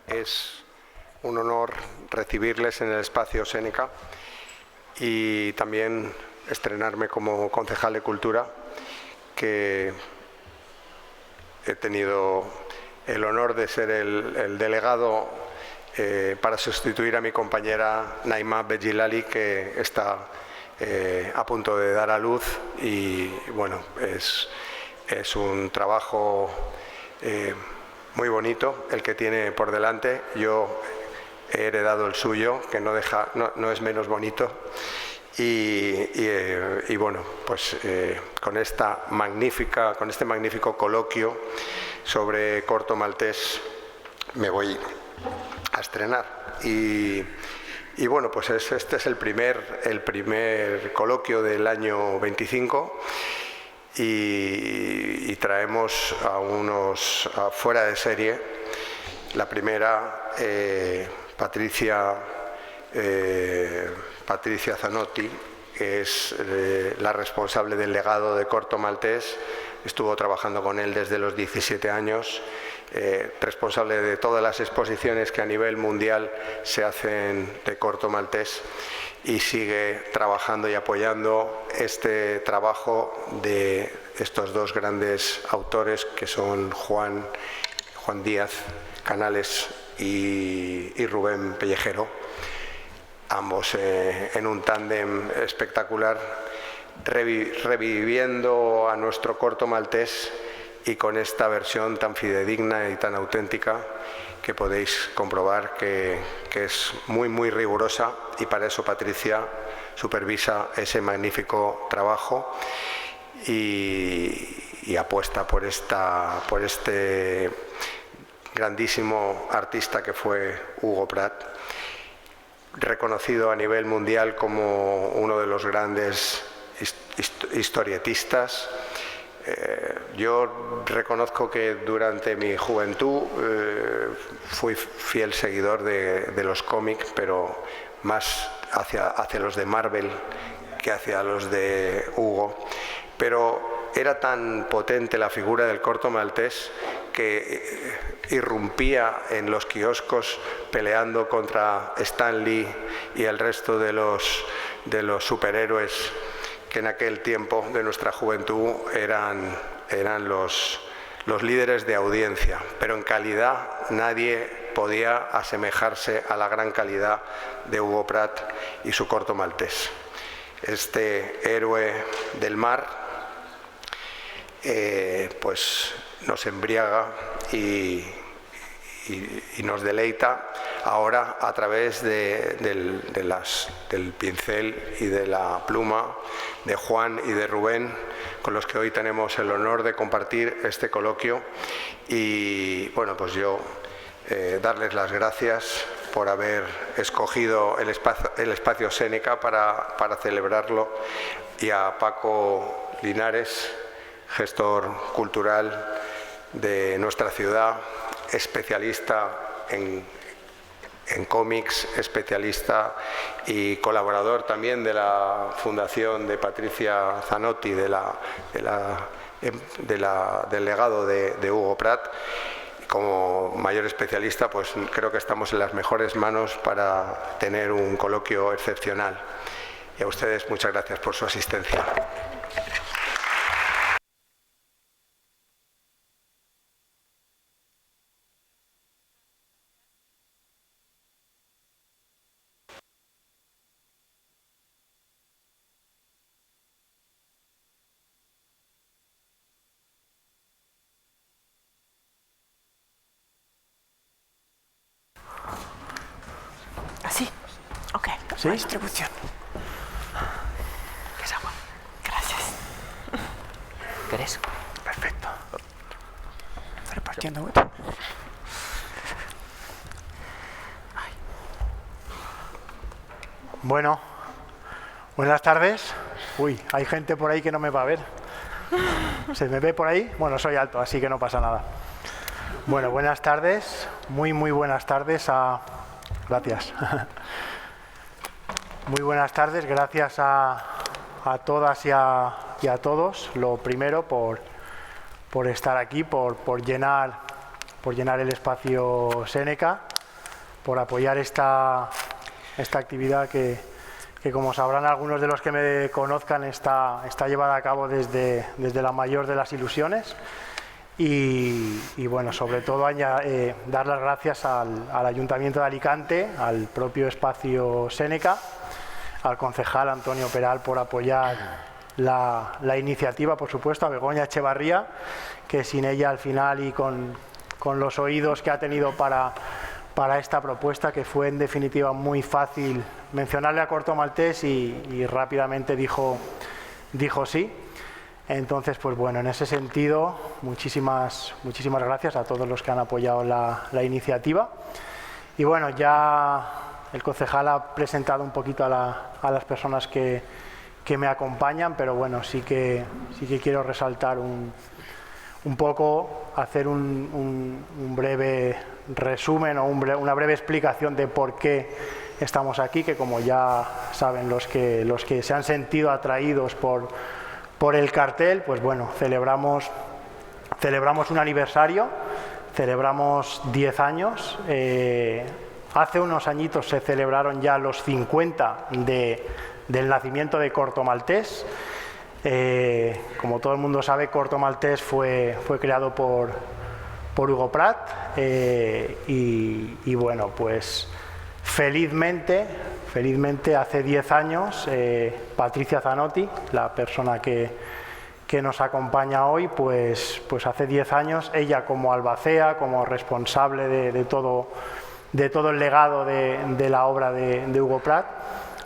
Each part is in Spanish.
Es un honor recibirles en el espacio Séneca y también estrenarme como concejal de Cultura, que he tenido el honor de ser el delegado para sustituir a mi compañera Naima Bejilali, que está a punto de dar a luz, y bueno, es un trabajo muy bonito el que tiene por delante. Yo he heredado el suyo, que no es menos bonito, y bueno, pues con este magnífico coloquio sobre corto maltés me voy a estrenar. Y bueno, pues este es el primer coloquio del año 25, y traemos a unos fuera de serie. La primera, Patricia Zanotti, que es la responsable del legado de corto maltés. Estuvo trabajando con él desde los 17 años, responsable de todas las exposiciones que a nivel mundial se hacen de corto maltés, y sigue trabajando y apoyando este trabajo de estos dos grandes autores, que son Juan Díaz Canales y Rubén Pellejero, ambos en un tándem espectacular, reviviendo a nuestro corto maltés, y con esta versión tan fidedigna y tan auténtica que podéis comprobar que es muy rigurosa, y para eso Patricia supervisa ese magnífico trabajo y apuesta por este grandísimo artista que fue Hugo Pratt, reconocido a nivel mundial como uno de los grandes historietistas. Yo reconozco que durante mi juventud fui fiel seguidor de los cómics, pero más hacia los de Marvel que hacia los de Hugo. Pero era tan potente la figura del corto maltés que irrumpía en los kioscos peleando contra Stan Lee y el resto de los superhéroes que en aquel tiempo de nuestra juventud eran los líderes de audiencia, pero en calidad nadie podía asemejarse a la gran calidad de Hugo Pratt y su corto maltés. Este héroe del mar pues nos embriaga y nos deleita ahora a través del pincel y de la pluma de Juan y de Rubén, con los que hoy tenemos el honor de compartir este coloquio. Y bueno, pues yo darles las gracias por haber escogido el espacio Séneca para celebrarlo, y a Paco Linares, gestor cultural de nuestra ciudad, especialista en cómics, especialista y colaborador también de la fundación de Patricia Zanotti, del legado de Hugo Pratt. Como mayor especialista, pues creo que estamos en las mejores manos para tener un coloquio excepcional. Y a ustedes muchas gracias por su asistencia. ¿Así? Ok. ¿Sí? La distribución. ¿Qué es agua? Gracias. ¿Querés? Perfecto. Repartiendo. Bueno, buenas tardes. Uy, hay gente por ahí que no me va a ver. ¿Se me ve por ahí? Bueno, soy alto, así que no pasa nada. Bueno, buenas tardes. Muy buenas tardes a... Gracias. Muy buenas tardes. Gracias a todas y a todos. Lo primero, por estar aquí, por llenar llenar el espacio Séneca, por apoyar esta actividad que como sabrán algunos de los que me conozcan, está llevada a cabo desde la mayor de las ilusiones. Y bueno, sobre todo dar las gracias al Ayuntamiento de Alicante, al propio espacio Séneca, al concejal Antonio Peral por apoyar la iniciativa, por supuesto, a Begoña Echevarría, que sin ella al final y con los oídos que ha tenido para esta propuesta, que fue en definitiva muy fácil mencionarle a Corto Maltés y rápidamente dijo sí. Entonces, pues bueno, en ese sentido, muchísimas gracias a todos los que han apoyado la iniciativa. Y bueno, ya el concejal ha presentado un poquito a las personas que me acompañan, pero bueno, sí que quiero resaltar un poco, hacer un breve resumen o una breve explicación de por qué estamos aquí, que como ya saben los que se han sentido atraídos por el cartel, pues bueno, celebramos un aniversario, celebramos 10 años. Hace unos añitos se celebraron ya los 50 del nacimiento de Corto Maltés. Como todo el mundo sabe, Corto Maltés fue creado por Hugo Pratt y bueno, pues felizmente hace 10 años Patricia Zanotti, la persona que nos acompaña hoy, pues hace 10 años ella, como albacea, como responsable de todo el legado de la obra de Hugo Pratt,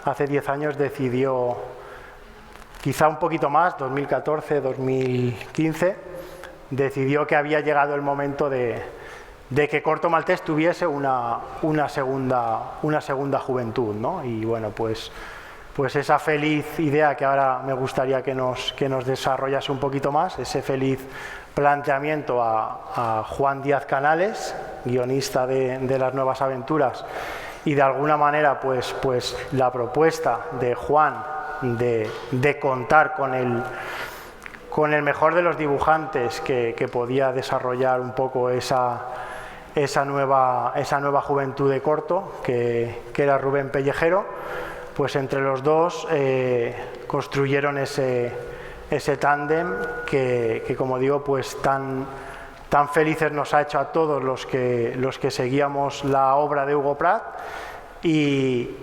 hace 10 años decidió, quizá un poquito más, 2014, 2015, decidió que había llegado el momento de que Corto Maltés tuviese una segunda juventud, ¿no? Y bueno, pues esa feliz idea que ahora me gustaría que nos desarrollase un poquito más, ese feliz planteamiento a Juan Díaz Canales, guionista de Las Nuevas Aventuras, y de alguna manera pues la propuesta de Juan de contar con el mejor de los dibujantes que podía desarrollar un poco esa nueva juventud de Corto, que era Rubén Pellejero. Pues entre los dos construyeron ese tándem que como digo, pues tan felices nos ha hecho a todos los que seguíamos la obra de Hugo Pratt, y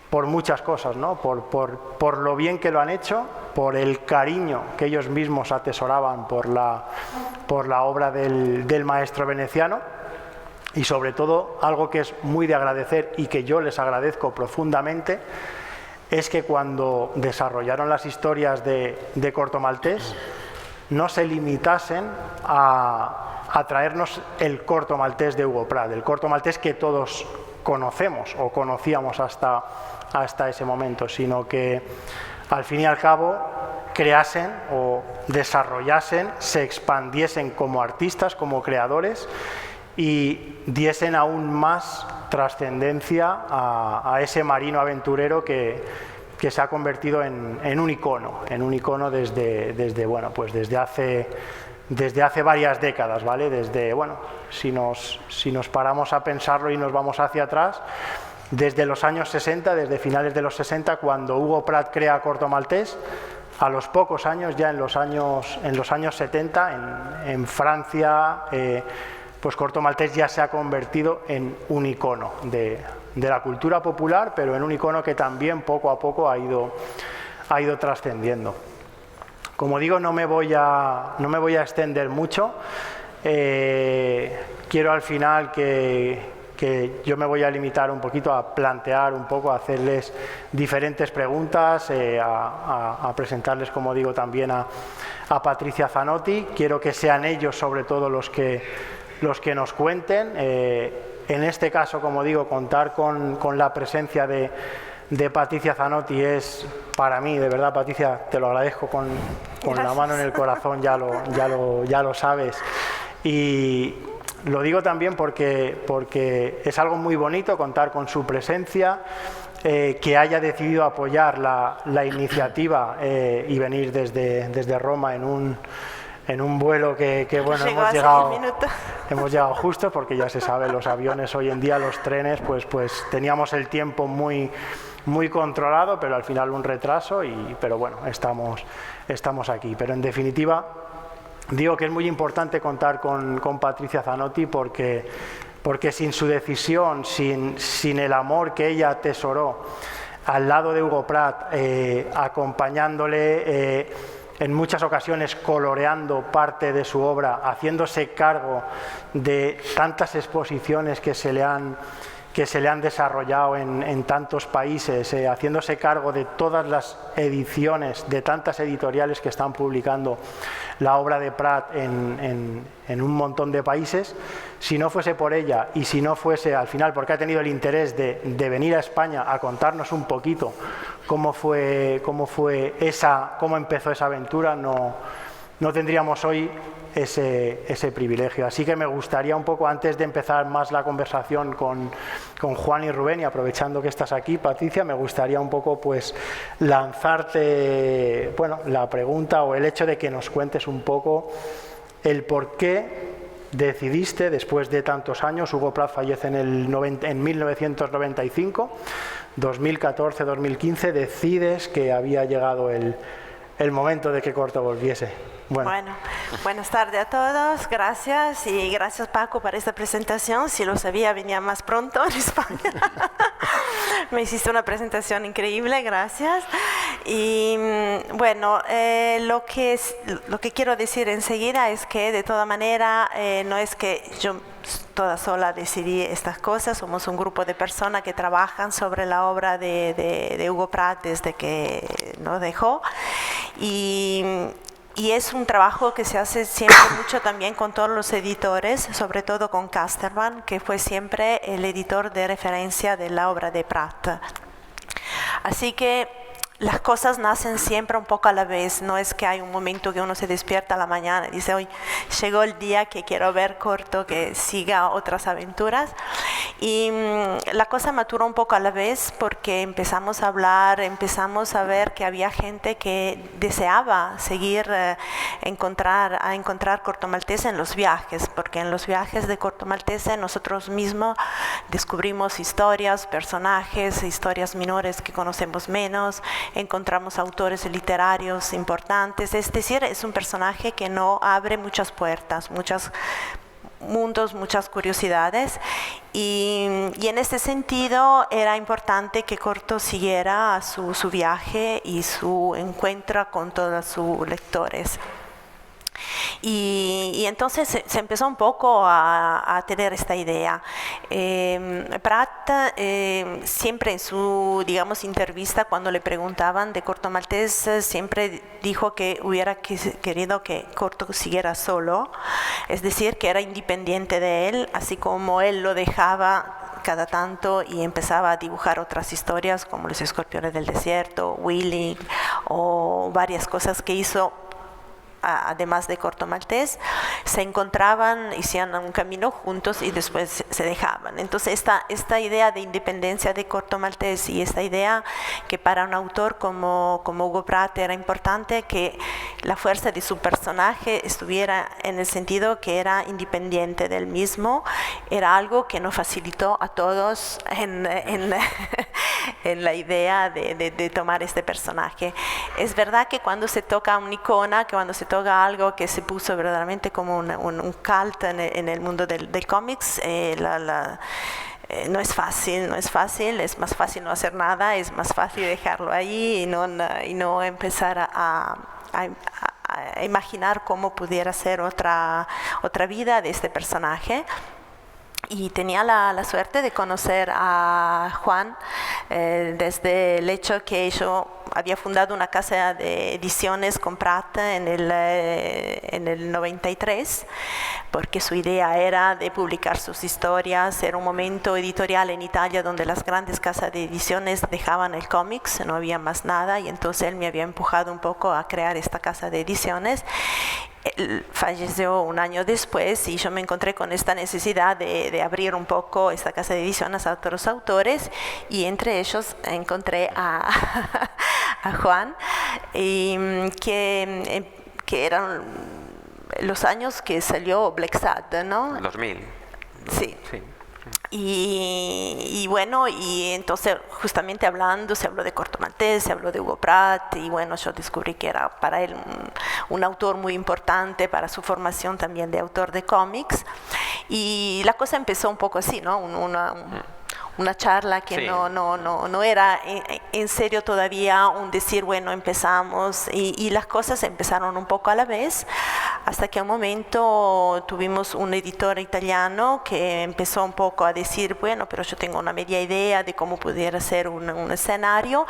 por muchas cosas, ¿no? Por lo bien que lo han hecho, por el cariño que ellos mismos atesoraban por la obra del maestro veneciano, y sobre todo, algo que es muy de agradecer y que yo les agradezco profundamente, es que cuando desarrollaron las historias de Corto Maltés no se limitasen a traernos el Corto Maltés de Hugo Pratt, el Corto Maltés que todos conocemos o conocíamos hasta ese momento, sino que al fin y al cabo creasen o desarrollasen, se expandiesen como artistas, como creadores, y diesen aún más trascendencia a ese marino aventurero que se ha convertido en un icono desde bueno, pues desde hace varias décadas, ¿vale? Bueno, si nos paramos a pensarlo y nos vamos hacia atrás, desde los años 60, desde finales de los 60, cuando Hugo Pratt crea Corto Maltés, a los pocos años, ya en los años 70, en Francia, pues Corto Maltés ya se ha convertido en un icono de la cultura popular, pero en un icono que también poco a poco ha ido trascendiendo. Como digo, no me voy a extender mucho. Quiero al final que yo me voy a limitar un poquito a plantear un poco, a hacerles diferentes preguntas, a presentarles, como digo, también a Patricia Zanotti. Quiero que sean ellos sobre todo los que nos cuenten. En este caso, como digo, contar con la presencia de Patricia Zanotti es, para mí, de verdad, Patricia, te lo agradezco con la mano en el corazón, ya lo sabes. Y lo digo también porque es algo muy bonito contar con su presencia, que haya decidido apoyar la iniciativa y venir desde Roma en en un vuelo que bueno, Llegó hace 10 minutos. hemos llegado justo, porque ya se sabe, los aviones hoy en día, los trenes, pues teníamos el tiempo muy controlado, pero al final un retraso, pero bueno, estamos aquí. Pero en definitiva, digo que es muy importante contar con Patricia Zanotti porque sin su decisión, sin el amor que ella atesoró al lado de Hugo Pratt, acompañándole, en muchas ocasiones coloreando parte de su obra, haciéndose cargo de tantas exposiciones que se le han desarrollado en tantos países, haciéndose cargo de todas las ediciones, de tantas editoriales que están publicando la obra de Pratt en un montón de países. Si no fuese por ella y si no fuese al final porque ha tenido el interés de venir a España a contarnos un poquito cómo empezó esa aventura, no tendríamos hoy ese privilegio. Así que me gustaría un poco, antes de empezar más la conversación con Juan y Rubén, y aprovechando que estás aquí, Patricia, me gustaría un poco pues lanzarte la pregunta o el hecho de que nos cuentes un poco el por qué decidiste, después de tantos años, Hugo Pratt fallece en 1995, 2014-2015, decides que había llegado el momento de que Corto volviese. Bueno, buenas tardes a todos, gracias, y gracias Paco por esta presentación. Si lo sabía, venía más pronto en España. Me hiciste una presentación increíble, gracias. Y bueno, lo que quiero decir enseguida es que de toda manera no es que yo toda sola decidí estas cosas, somos un grupo de personas que trabajan sobre la obra de Hugo Pratt desde que nos dejó, y es un trabajo que se hace siempre mucho también con todos los editores, sobre todo con Casterman, que fue siempre el editor de referencia de la obra de Pratt. Así que las cosas nacen siempre un poco a la vez, no es que hay un momento que uno se despierta a la mañana y dice, hoy llegó el día que quiero ver Corto, que siga otras aventuras. Y la cosa maturó un poco a la vez porque empezamos a hablar, empezamos a ver que había gente que deseaba seguir a encontrar Corto Maltese en los viajes, porque en los viajes de Corto Maltese nosotros mismos descubrimos historias, personajes, historias menores que conocemos menos, encontramos autores literarios importantes, es decir, es un personaje que no abre muchas puertas, muchos mundos, muchas curiosidades, y en este sentido era importante que Corto siguiera su viaje y su encuentro con todos sus lectores. Y entonces se empezó un poco a tener esta idea. Pratt siempre en su, digamos, entrevista, cuando le preguntaban de Corto Maltese, siempre dijo que hubiera querido que Corto siguiera solo, es decir, que era independiente de él, así como él lo dejaba cada tanto y empezaba a dibujar otras historias como Los Escorpiones del Desierto, Willy, o varias cosas que hizo además de Corto Maltese, se encontraban, hacían un camino juntos y después se dejaban. Entonces esta idea de independencia de Corto Maltese y esta idea que para un autor como Hugo Pratt era importante que la fuerza de su personaje estuviera en el sentido que era independiente del mismo, era algo que nos facilitó a todos en la idea de tomar este personaje. Es verdad que cuando se toca una icona, que cuando se toca algo que se puso verdaderamente como un cult en el mundo del cómics, no es fácil, es más fácil no hacer nada, es más fácil dejarlo ahí y no empezar a imaginar cómo pudiera ser otra vida de este personaje. Y tenía la suerte de conocer a Juan desde el hecho que yo había fundado una casa de ediciones con Pratt en el 93, porque su idea era de publicar sus historias. Era un momento editorial en Italia donde las grandes casas de ediciones dejaban el cómics, no había más nada, y entonces él me había empujado un poco a crear esta casa de ediciones. Él falleció un año después y yo me encontré con esta necesidad de abrir un poco esta casa de ediciones a otros autores, y entre ellos encontré a Juan, que era los años que salió Black Sad, ¿no? 2000. Sí. Sí. Y bueno, y entonces justamente hablando, se habló de Corto Maltés, se habló de Hugo Pratt, y bueno, yo descubrí que era para él un autor muy importante para su formación también de autor de cómics. Y la cosa empezó un poco así, ¿no? Una charla que Sí. no era en serio todavía un decir, bueno, empezamos, y las cosas empezaron un poco a la vez, hasta que a un momento tuvimos un editor italiano que empezó un poco a decir, bueno, pero yo tengo una media idea de cómo pudiera ser un escenario,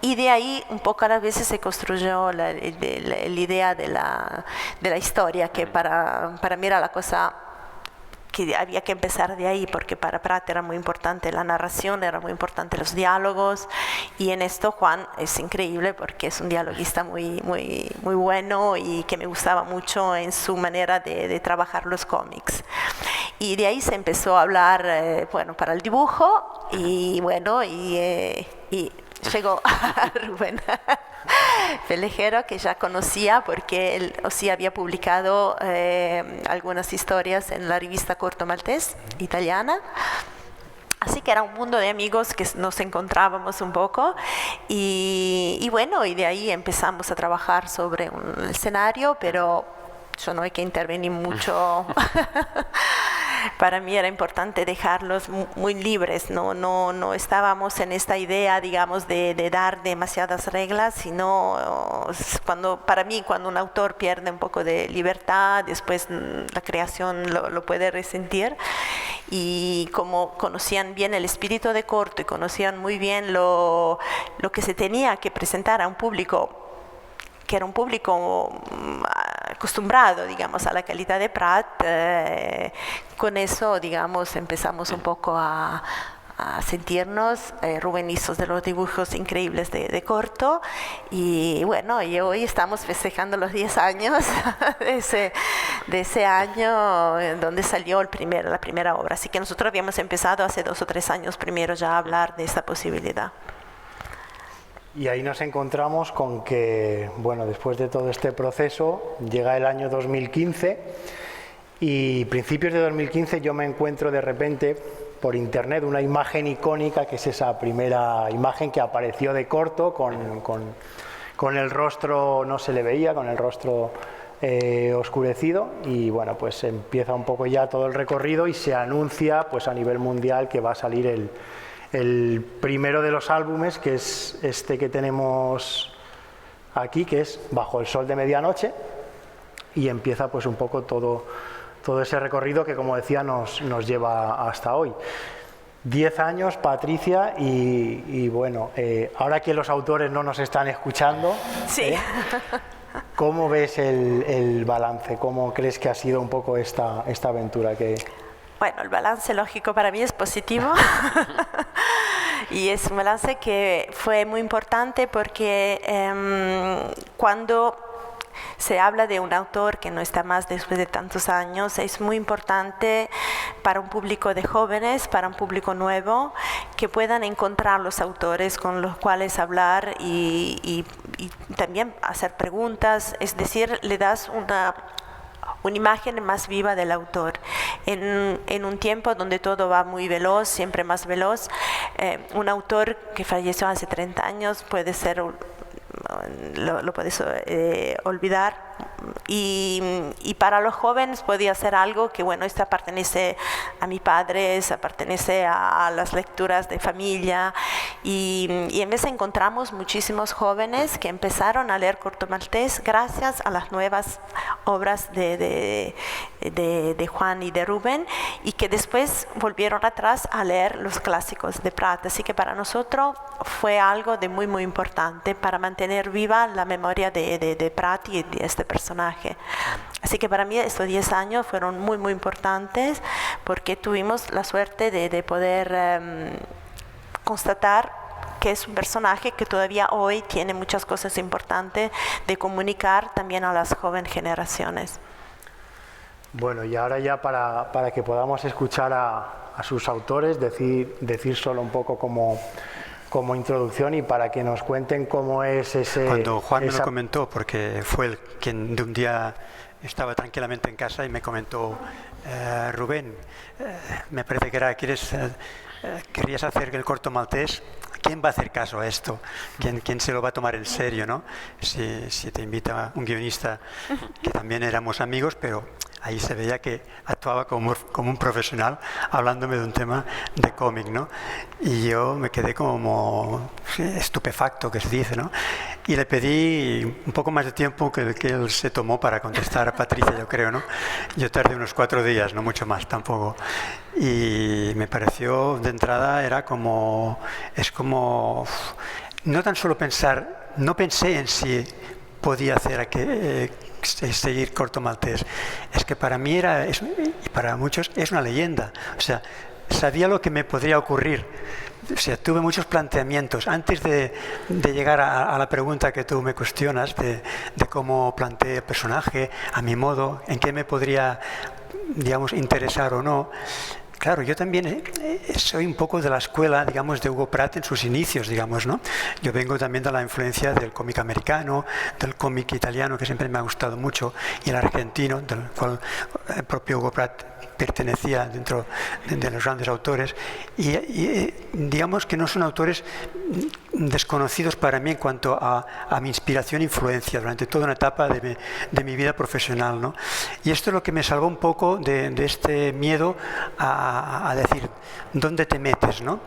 y de ahí un poco a la vez se construyó la idea de la historia, que para mí era la cosa que había que empezar de ahí, porque para Pratt era muy importante la narración, era muy importante los diálogos, y en esto Juan es increíble porque es un dialoguista muy bueno y que me gustaba mucho en su manera de trabajar los cómics. Y de ahí se empezó a hablar, bueno, para el dibujo, y bueno, y llegó Rubén Pelejero, que ya conocía porque él sí había publicado algunas historias en la revista Corto Maltés italiana. Así que era un mundo de amigos que nos encontrábamos un poco, y bueno, y de ahí empezamos a trabajar sobre un escenario, pero yo no hay que intervenir mucho. Para mí era importante dejarlos muy libres, no estábamos en esta idea, digamos, de dar demasiadas reglas, sino para mí cuando un autor pierde un poco de libertad, después la creación lo puede resentir, y como conocían bien el espíritu de Corto y conocían muy bien lo que se tenía que presentar a un público, que era un público acostumbrado, digamos, a la calidad de Pratt, con eso, digamos, empezamos un poco a sentirnos. Rubén hizo de los dibujos increíbles de Corto, y bueno, y hoy estamos festejando los 10 años de ese año donde salió la primera obra, así que nosotros habíamos empezado hace 2 o 3 años primero ya a hablar de esta posibilidad. Y ahí nos encontramos con que, bueno, después de todo este proceso, llega el año 2015, y principios de 2015 yo me encuentro de repente por internet una imagen icónica, que es esa primera imagen que apareció de Corto, con el rostro, no se le veía, con el rostro oscurecido, y bueno, pues empieza un poco ya todo el recorrido y se anuncia pues a nivel mundial que va a salir el primero de los álbumes, que es este que tenemos aquí, que es Bajo el sol de medianoche, y empieza pues un poco todo ese recorrido que, como decía, nos lleva hasta hoy. 10 años, Patricia, y bueno, ahora que los autores no nos están escuchando, sí. ¿Cómo ves el balance? ¿Cómo crees que ha sido un poco esta aventura que... Bueno, el balance lógico para mí es positivo y es un balance que fue muy importante porque cuando se habla de un autor que no está más después de tantos años, es muy importante para un público de jóvenes, para un público nuevo, que puedan encontrar los autores con los cuales hablar y también hacer preguntas, es decir, le das una imagen más viva del autor. En un tiempo donde todo va muy veloz, siempre más veloz, un autor que falleció hace 30 años puede ser, lo puedes olvidar, y para los jóvenes podía ser algo que, bueno, esto pertenece a mi padre, esto pertenece a las lecturas de familia, y en vez encontramos muchísimos jóvenes que empezaron a leer Corto Maltés gracias a las nuevas obras de Juan y de Rubén, y que después volvieron atrás a leer los clásicos de Pratt. Así que para nosotros fue algo de muy importante para mantener viva la memoria de Pratt y de este personaje. Así que para mí estos 10 años fueron muy importantes, porque tuvimos la suerte de poder constatar que es un personaje que todavía hoy tiene muchas cosas importantes de comunicar también a las jóvenes generaciones. Bueno, y ahora ya para que podamos escuchar a sus autores, decir solo un poco como introducción, y para que nos cuenten cómo es ese... Cuando Juan me lo comentó, porque fue él quien de un día estaba tranquilamente en casa y me comentó, Rubén, me parece que querías hacer el corto maltés. ¿Quién va a hacer caso a esto? ¿Quién se lo va a tomar en serio, ¿no? Si te invita un guionista, que también éramos amigos, pero ahí se veía que actuaba como un profesional hablándome de un tema de cómic, ¿no? Y yo me quedé como estupefacto, que se dice, ¿no? Y le pedí un poco más de tiempo que el que él se tomó para contestar a Patricia, yo creo, ¿no? Yo tardé unos 4 días, no mucho más tampoco. Y me pareció, de entrada, no tan solo pensar, no pensé en si podía hacer seguir corto maltés. Es que para mí y para muchos es una leyenda. O sea, sabía lo que me podría ocurrir. O sea, tuve muchos planteamientos. Antes de llegar a la pregunta que tú me cuestionas, de cómo planteé el personaje, a mi modo, en qué me podría, digamos, interesar o no. Claro, yo también soy un poco de la escuela, digamos, de Hugo Pratt en sus inicios, digamos, ¿no? Yo vengo también de la influencia del cómic americano, del cómic italiano, que siempre me ha gustado mucho, y el argentino, del cual el propio Hugo Pratt pertenecía dentro de los grandes autores, y digamos que no son autores desconocidos para mí en cuanto a mi inspiración e influencia durante toda una etapa de mi vida profesional, ¿no? Y esto es lo que me salvó un poco de este miedo a decir, ¿dónde te metes, no?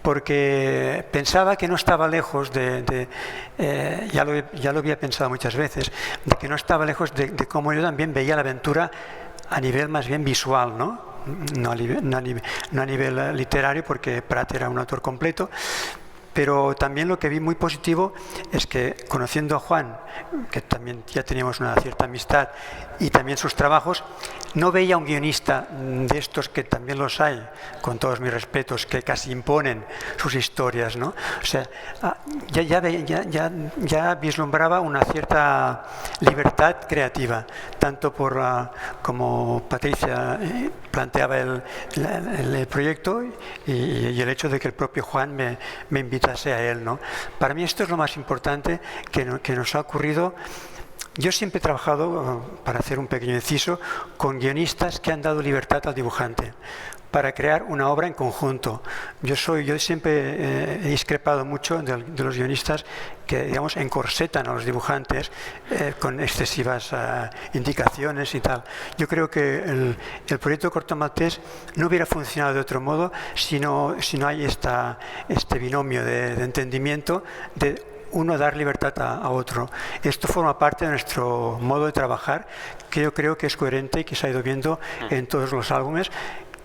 Porque pensaba que no estaba lejos ya lo había pensado muchas veces, de que no estaba lejos de cómo yo también veía la aventura a nivel más bien visual, ¿no? No a nivel literario, porque Pratt era un autor completo. Pero también lo que vi muy positivo es que, conociendo a Juan, que también ya teníamos una cierta amistad, y también sus trabajos, no veía un guionista de estos, que también los hay, con todos mis respetos, que casi imponen sus historias, ¿no? O sea, ya vislumbraba una cierta libertad creativa, tanto como Patricia planteaba el proyecto y el hecho de que el propio Juan me invitase a él, ¿no? Para mí esto es lo más importante que nos ha ocurrido. Yo siempre he trabajado, para hacer un pequeño inciso, con guionistas que han dado libertad al dibujante para crear una obra en conjunto. Yo siempre he discrepado mucho de los guionistas que, digamos, encorsetan a los dibujantes con excesivas indicaciones y tal. Yo creo que el proyecto Corto Maltés no hubiera funcionado de otro modo si no hay este binomio de entendimiento, de uno dar libertad a otro. Esto forma parte de nuestro modo de trabajar, que yo creo que es coherente y que se ha ido viendo en todos los álbumes,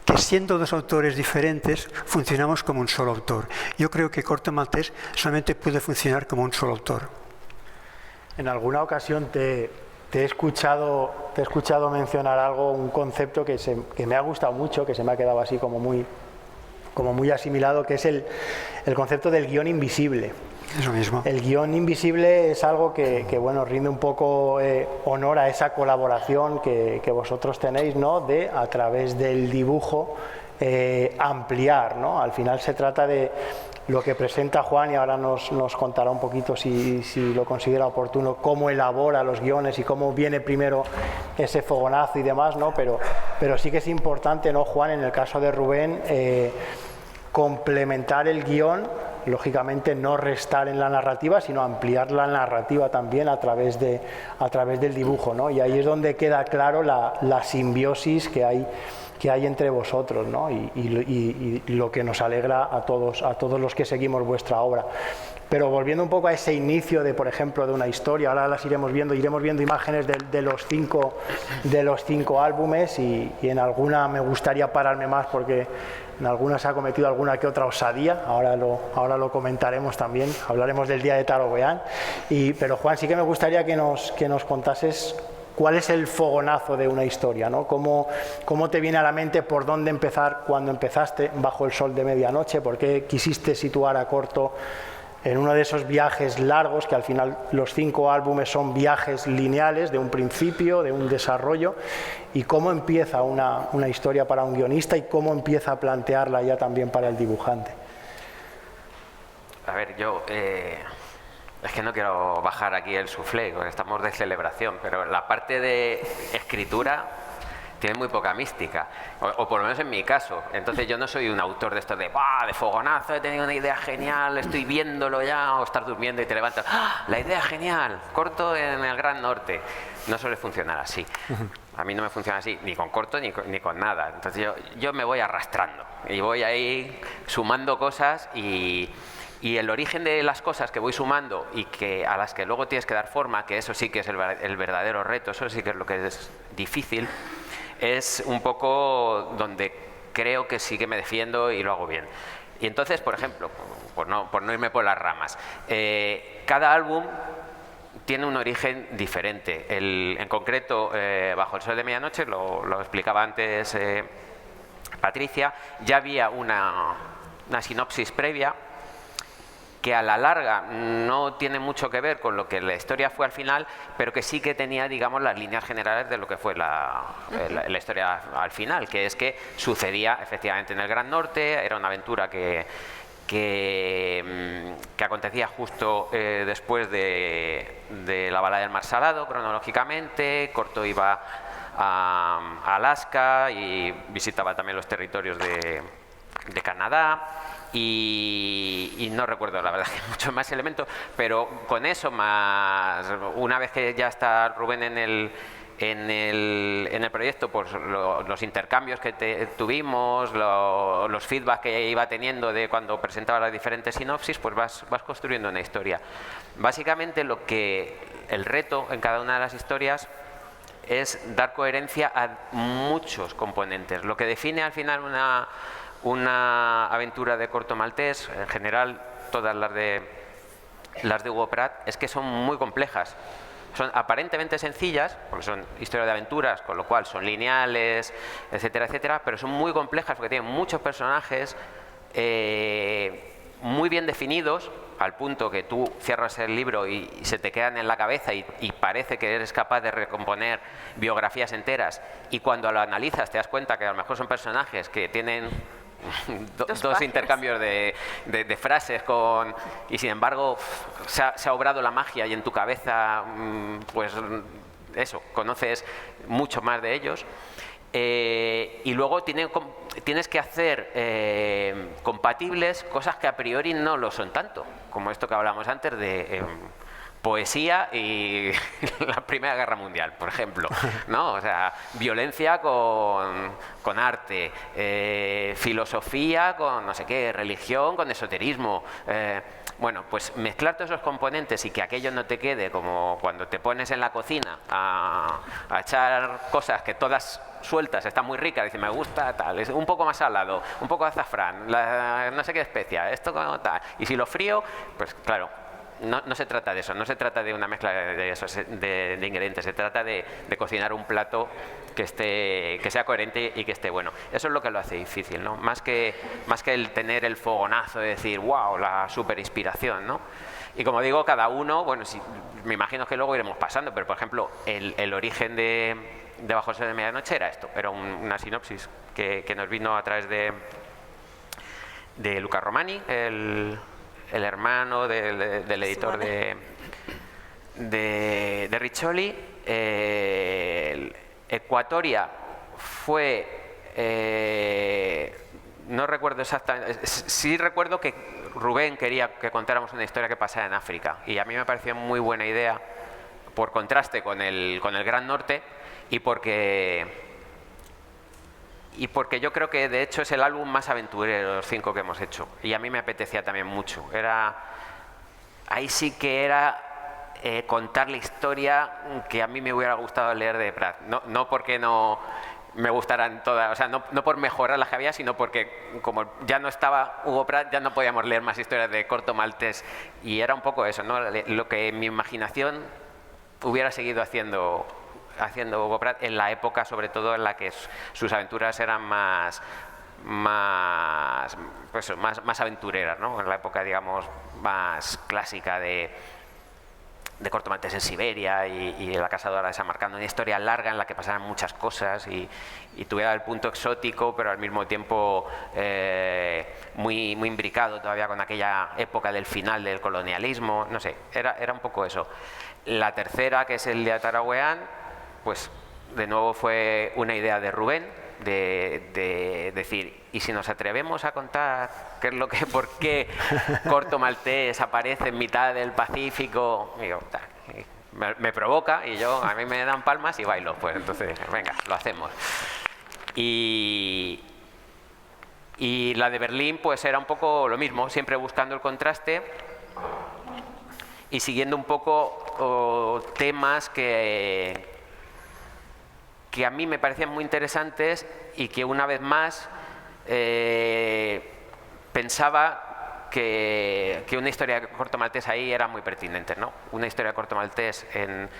que siendo dos autores diferentes funcionamos como un solo autor. Yo creo que Corto Maltés solamente puede funcionar como un solo autor. En alguna ocasión te he escuchado mencionar un concepto que me ha gustado mucho, que se me ha quedado así como muy asimilado, que es el concepto del guión invisible. Eso mismo. El guión invisible es algo que bueno, rinde un poco honor a esa colaboración que vosotros tenéis, ¿no? De, a través del dibujo, ampliar, ¿no? Al final se trata de lo que presenta Juan, y ahora nos contará un poquito, si lo considera oportuno, cómo elabora los guiones y cómo viene primero ese fogonazo y demás, ¿no? Pero sí que es importante, ¿no, Juan? En el caso de Rubén, complementar el guión, lógicamente no restar en la narrativa, sino ampliar la narrativa también a través del dibujo, ¿no? Y ahí es donde queda claro la simbiosis que hay entre vosotros, ¿no? Y lo que nos alegra a todos los que seguimos vuestra obra. Pero volviendo un poco a ese inicio por ejemplo, de una historia, ahora las iremos viendo imágenes de los cinco álbumes, y en alguna me gustaría pararme más, porque en algunas se ha cometido alguna que otra osadía, ahora lo comentaremos también, hablaremos del día de Tarobeán, pero Juan, sí que me gustaría que nos contases cuál es el fogonazo de una historia, ¿no? ¿Cómo te viene a la mente por dónde empezar cuando empezaste Bajo el sol de medianoche? ¿Por qué quisiste situar a Corto en uno de esos viajes largos, que al final los 5 álbumes son viajes lineales de un principio, de un desarrollo? ¿Y cómo empieza una historia para un guionista, y cómo empieza a plantearla ya también para el dibujante? A ver, yo Es que no quiero bajar aquí el soufflé, porque estamos de celebración, pero la parte de escritura tiene muy poca mística, o por lo menos en mi caso. Entonces yo no soy un autor de esto de ¡bah! De fogonazo, he tenido una idea genial, estoy viéndolo ya, o estás durmiendo y te levantas, ¡ah! La idea genial, corto en el Gran Norte. No suele funcionar así. A mí no me funciona así, ni con corto ni con nada. Entonces yo me voy arrastrando y voy ahí sumando cosas y el origen de las cosas que voy sumando y a las que luego tienes que dar forma, que eso sí que es el verdadero reto, eso sí que es lo que es difícil, es un poco donde creo que sí que me defiendo y lo hago bien. Y entonces, por ejemplo, por no irme por las ramas, cada álbum tiene un origen diferente. En concreto, Bajo el sol de medianoche, lo explicaba antes Patricia, ya había una sinopsis previa que a la larga no tiene mucho que ver con lo que la historia fue al final, pero que sí que tenía, digamos, las líneas generales de lo que fue la historia al final, que es que sucedía efectivamente en el Gran Norte, era una aventura que acontecía justo después de la Balada del Mar Salado, cronológicamente. Corto iba a Alaska y visitaba también los territorios de Canadá. Y no recuerdo la verdad que muchos más elementos, pero con eso más, una vez que ya está Rubén en el proyecto, pues los intercambios que tuvimos, los feedback que iba teniendo de cuando presentaba las diferentes sinopsis, pues vas construyendo una historia. Básicamente el reto en cada una de las historias es dar coherencia a muchos componentes. Lo que define al final una aventura de Corto Maltés, en general todas las de Hugo Pratt, es que son muy complejas. Son aparentemente sencillas, porque son historias de aventuras, con lo cual son lineales, etcétera, etcétera, pero son muy complejas porque tienen muchos personajes muy bien definidos, al punto que tú cierras el libro y se te quedan en la cabeza y parece que eres capaz de recomponer biografías enteras, y cuando lo analizas te das cuenta que a lo mejor son personajes que tienen dos intercambios de frases y sin embargo se ha obrado la magia y en tu cabeza pues eso, conoces mucho más de ellos. Y luego tienes que hacer compatibles cosas que a priori no lo son tanto, como esto que hablamos antes de poesía y la Primera Guerra Mundial, por ejemplo, ¿no? O sea, violencia con arte, filosofía con no sé qué, religión con esoterismo. Bueno, pues mezclar todos esos componentes y que aquello no te quede como cuando te pones en la cocina a echar cosas que todas sueltas, está muy rica, dice me gusta tal, es un poco más salado, un poco de azafrán, no sé qué especia, esto como tal, y si lo frío, pues claro. No se trata de eso, no se trata de una mezcla de ingredientes, se trata de cocinar un plato que sea coherente y que esté bueno. Eso es lo que lo hace difícil, ¿no? Más que el tener el fogonazo de decir, wow, la super inspiración, ¿no? Y como digo, cada uno, bueno, me imagino que luego iremos pasando, pero por ejemplo, el origen de Bajo el sol de medianoche era esto, era una sinopsis que nos vino a través de Luca Romani, el hermano del editor de Riccioli. Equatoria fue, no recuerdo exactamente, sí recuerdo que Rubén quería que contáramos una historia que pasara en África, y a mí me pareció muy buena idea por contraste con el Gran Norte y porque yo creo que de hecho es el álbum más aventurero de los 5 que hemos hecho, y a mí me apetecía también mucho. Ahí sí que era contar la historia que a mí me hubiera gustado leer de Pratt, no porque no me gustaran todas, o sea, no por mejorar las que había, sino porque como ya no estaba Hugo Pratt, ya no podíamos leer más historias de Corto Maltés, y era un poco eso, ¿no? Lo que mi imaginación hubiera seguido haciendo Hugo Pratt en la época, sobre todo en la que sus aventuras eran más aventureras, ¿no? En la época, digamos, más clásica de de Corto Maltés en Siberia y La Cazadora de Samarcanda, una historia larga en la que pasaran muchas cosas y tuviera el punto exótico, pero al mismo tiempo muy imbricado todavía con aquella época del final del colonialismo, no sé, era un poco eso. La tercera, que es el de Atarahueán, pues de nuevo fue una idea de Rubén, de decir, ¿y si nos atrevemos a contar por qué Corto Maltés aparece en mitad del Pacífico? Y yo, me provoca y a mí me dan palmas y bailo, pues entonces, venga, lo hacemos. Y la de Berlín pues era un poco lo mismo, siempre buscando el contraste y siguiendo un poco temas que a mí me parecían muy interesantes y que una vez más pensaba que una historia de Corto Maltés ahí era muy pertinente, ¿no? Una historia de Corto Maltés en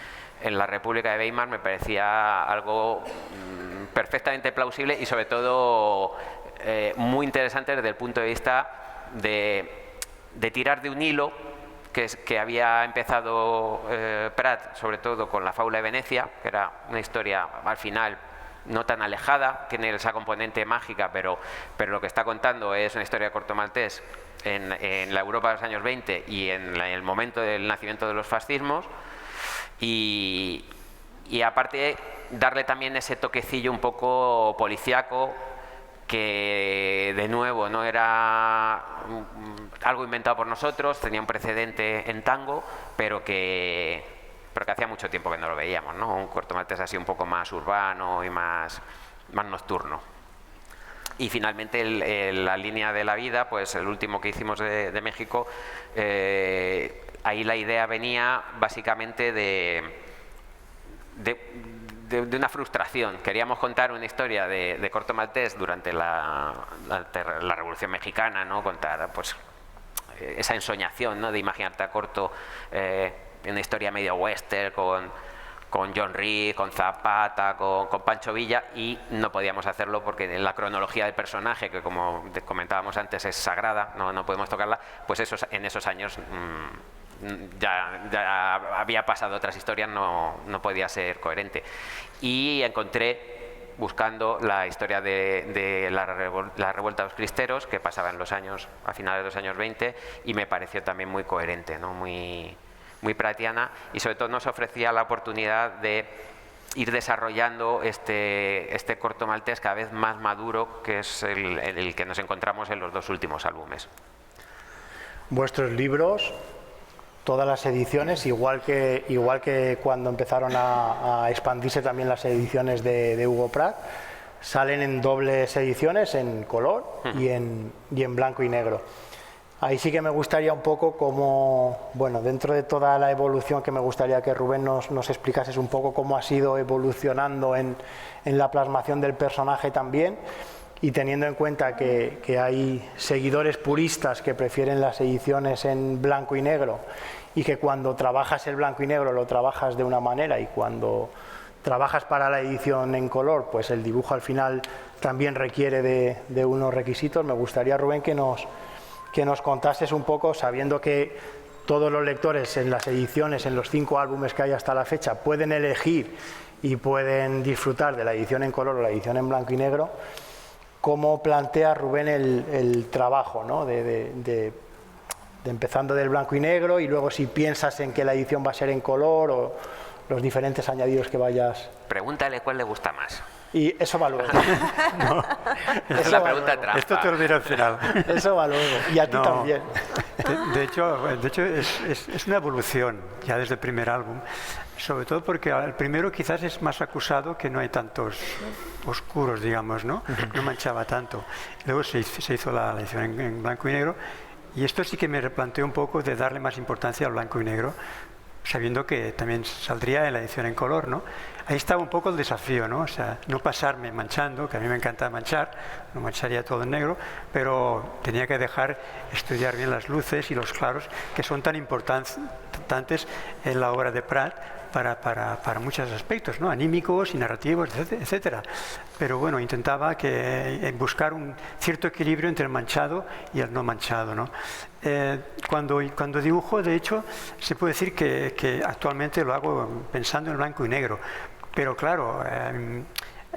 la República de Weimar me parecía algo perfectamente plausible y sobre todo muy interesante desde el punto de vista de tirar de un hilo que había empezado Prat, sobre todo con La Fábula de Venecia, que era una historia al final no tan alejada, tiene esa componente mágica, pero lo que está contando es una historia de Corto Maltés en la Europa de los años 20 y en el momento del nacimiento de los fascismos, y aparte darle también ese toquecillo un poco policíaco, que de nuevo no era algo inventado por nosotros, tenía un precedente en tango, pero que hacía mucho tiempo que no lo veíamos, ¿no? Un Corto Maltés así un poco más urbano y más nocturno. Y finalmente la línea de la vida, pues el último que hicimos de México, ahí la idea venía básicamente de una frustración. Queríamos contar una historia de Corto Maltés durante la Revolución Mexicana, ¿no? Contar pues esa ensoñación, ¿no? De imaginarte a Corto una historia medio western con John Reed, con Zapata, con Pancho Villa, y no podíamos hacerlo porque la cronología del personaje, que como comentábamos antes es sagrada, no podemos tocarla, pues en esos años ya había pasado otras historias, no podía ser coherente. Y encontré, buscando la historia de la revuelta de los cristeros, que pasaba a finales de los años 20, y me pareció también muy coherente, ¿no? Muy pratiana, y sobre todo nos ofrecía la oportunidad de ir desarrollando este Corto Maltés cada vez más maduro, que es el que nos encontramos en los dos últimos álbumes. Vuestros libros, todas las ediciones, igual que cuando empezaron a expandirse también las ediciones de Hugo Pratt, salen en dobles ediciones, en color y en blanco y negro. Ahí sí que me gustaría un poco cómo, bueno, dentro de toda la evolución, que me gustaría que Rubén nos explicases un poco cómo ha sido evolucionando en la plasmación del personaje también, y teniendo en cuenta que hay seguidores puristas que prefieren las ediciones en blanco y negro, y que cuando trabajas el blanco y negro lo trabajas de una manera, y cuando trabajas para la edición en color, pues el dibujo al final también requiere de unos requisitos. Me gustaría, Rubén, que nos contases un poco, sabiendo que todos los lectores en las ediciones, en los 5 álbumes que hay hasta la fecha, pueden elegir y pueden disfrutar de la edición en color o la edición en blanco y negro. ¿Cómo plantea Rubén el trabajo, ¿no? de empezando del blanco y negro, y luego si piensas en que la edición va a ser en color, o los diferentes añadidos que vayas? Pregúntale cuál le gusta más. Y eso va luego. No, es la pregunta trampa. Esto te olvida al final. Eso va luego. Y a ti también. De hecho es una evolución ya desde el primer álbum, sobre todo porque el primero quizás es más acusado, que no hay tantos oscuros, digamos, ¿no? No manchaba tanto. Luego se hizo la edición en blanco y negro, y esto sí que me replanteó un poco de darle más importancia al blanco y negro, sabiendo que también saldría en la edición en color, ¿no? Ahí estaba un poco el desafío, ¿no? O sea, no pasarme manchando, que a mí me encanta manchar, no mancharía todo en negro, pero tenía que dejar estudiar bien las luces y los claros, que son tan importantes en la obra de Prat, para muchos aspectos, ¿no? Anímicos y narrativos, etcétera. Pero bueno, intentaba buscar un cierto equilibrio entre el manchado y el no manchado, ¿no? Cuando dibujo, de hecho, se puede decir que actualmente lo hago pensando en blanco y negro. Pero claro,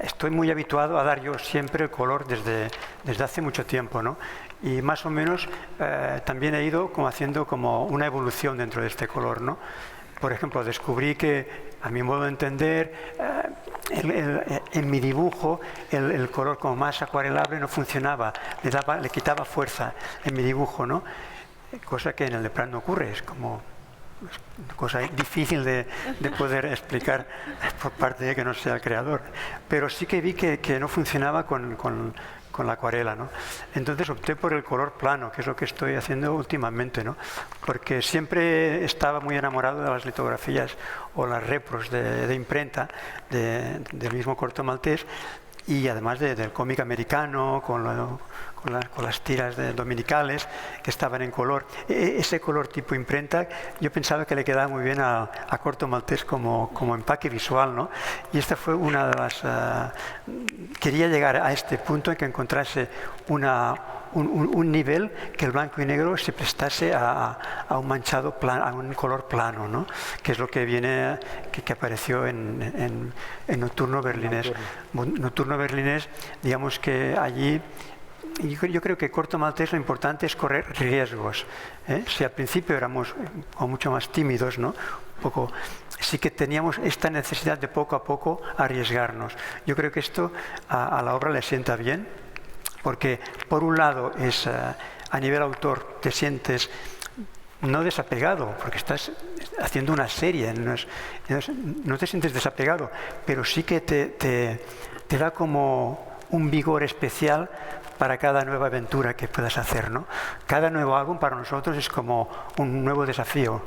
estoy muy habituado a dar yo siempre el color desde hace mucho tiempo, ¿no? Y más o menos también he ido haciendo como una evolución dentro de este color, ¿no? Por ejemplo, descubrí que, a mi modo de entender, en mi dibujo el color como más acuarelable no funcionaba, le quitaba fuerza en mi dibujo, ¿no? Cosa que en el de Prat no ocurre, es como una cosa difícil de poder explicar por parte de que no sea el creador. Pero sí que vi que no funcionaba con la acuarela, ¿no? Entonces opté por el color plano, que es lo que estoy haciendo últimamente, ¿no? Porque siempre estaba muy enamorado de las litografías o las repros de imprenta del mismo Corto Maltés, y además del cómic americano con las tiras dominicales que estaban en color. Ese color tipo imprenta yo pensaba que le quedaba muy bien a Corto Maltés como empaque visual, ¿no? Y esta fue una de las... quería llegar a este punto en que encontrase un nivel que el blanco y negro se prestase a un manchado plano, a un color plano, ¿no? Que es lo que viene, que apareció en Nocturno Berlinés. Nocturno Berlinés, digamos que allí... Yo creo que Corto Maltés lo importante es correr riesgos, ¿eh? Si al principio éramos mucho más tímidos, ¿no? Sí que teníamos esta necesidad de poco a poco arriesgarnos. Yo creo que esto a la obra le sienta bien, porque por un lado es a nivel autor te sientes no desapegado, porque estás haciendo una serie, no te sientes desapegado, pero sí que te da como un vigor especial para cada nueva aventura que puedas hacer, ¿no? Cada nuevo álbum para nosotros es como un nuevo desafío.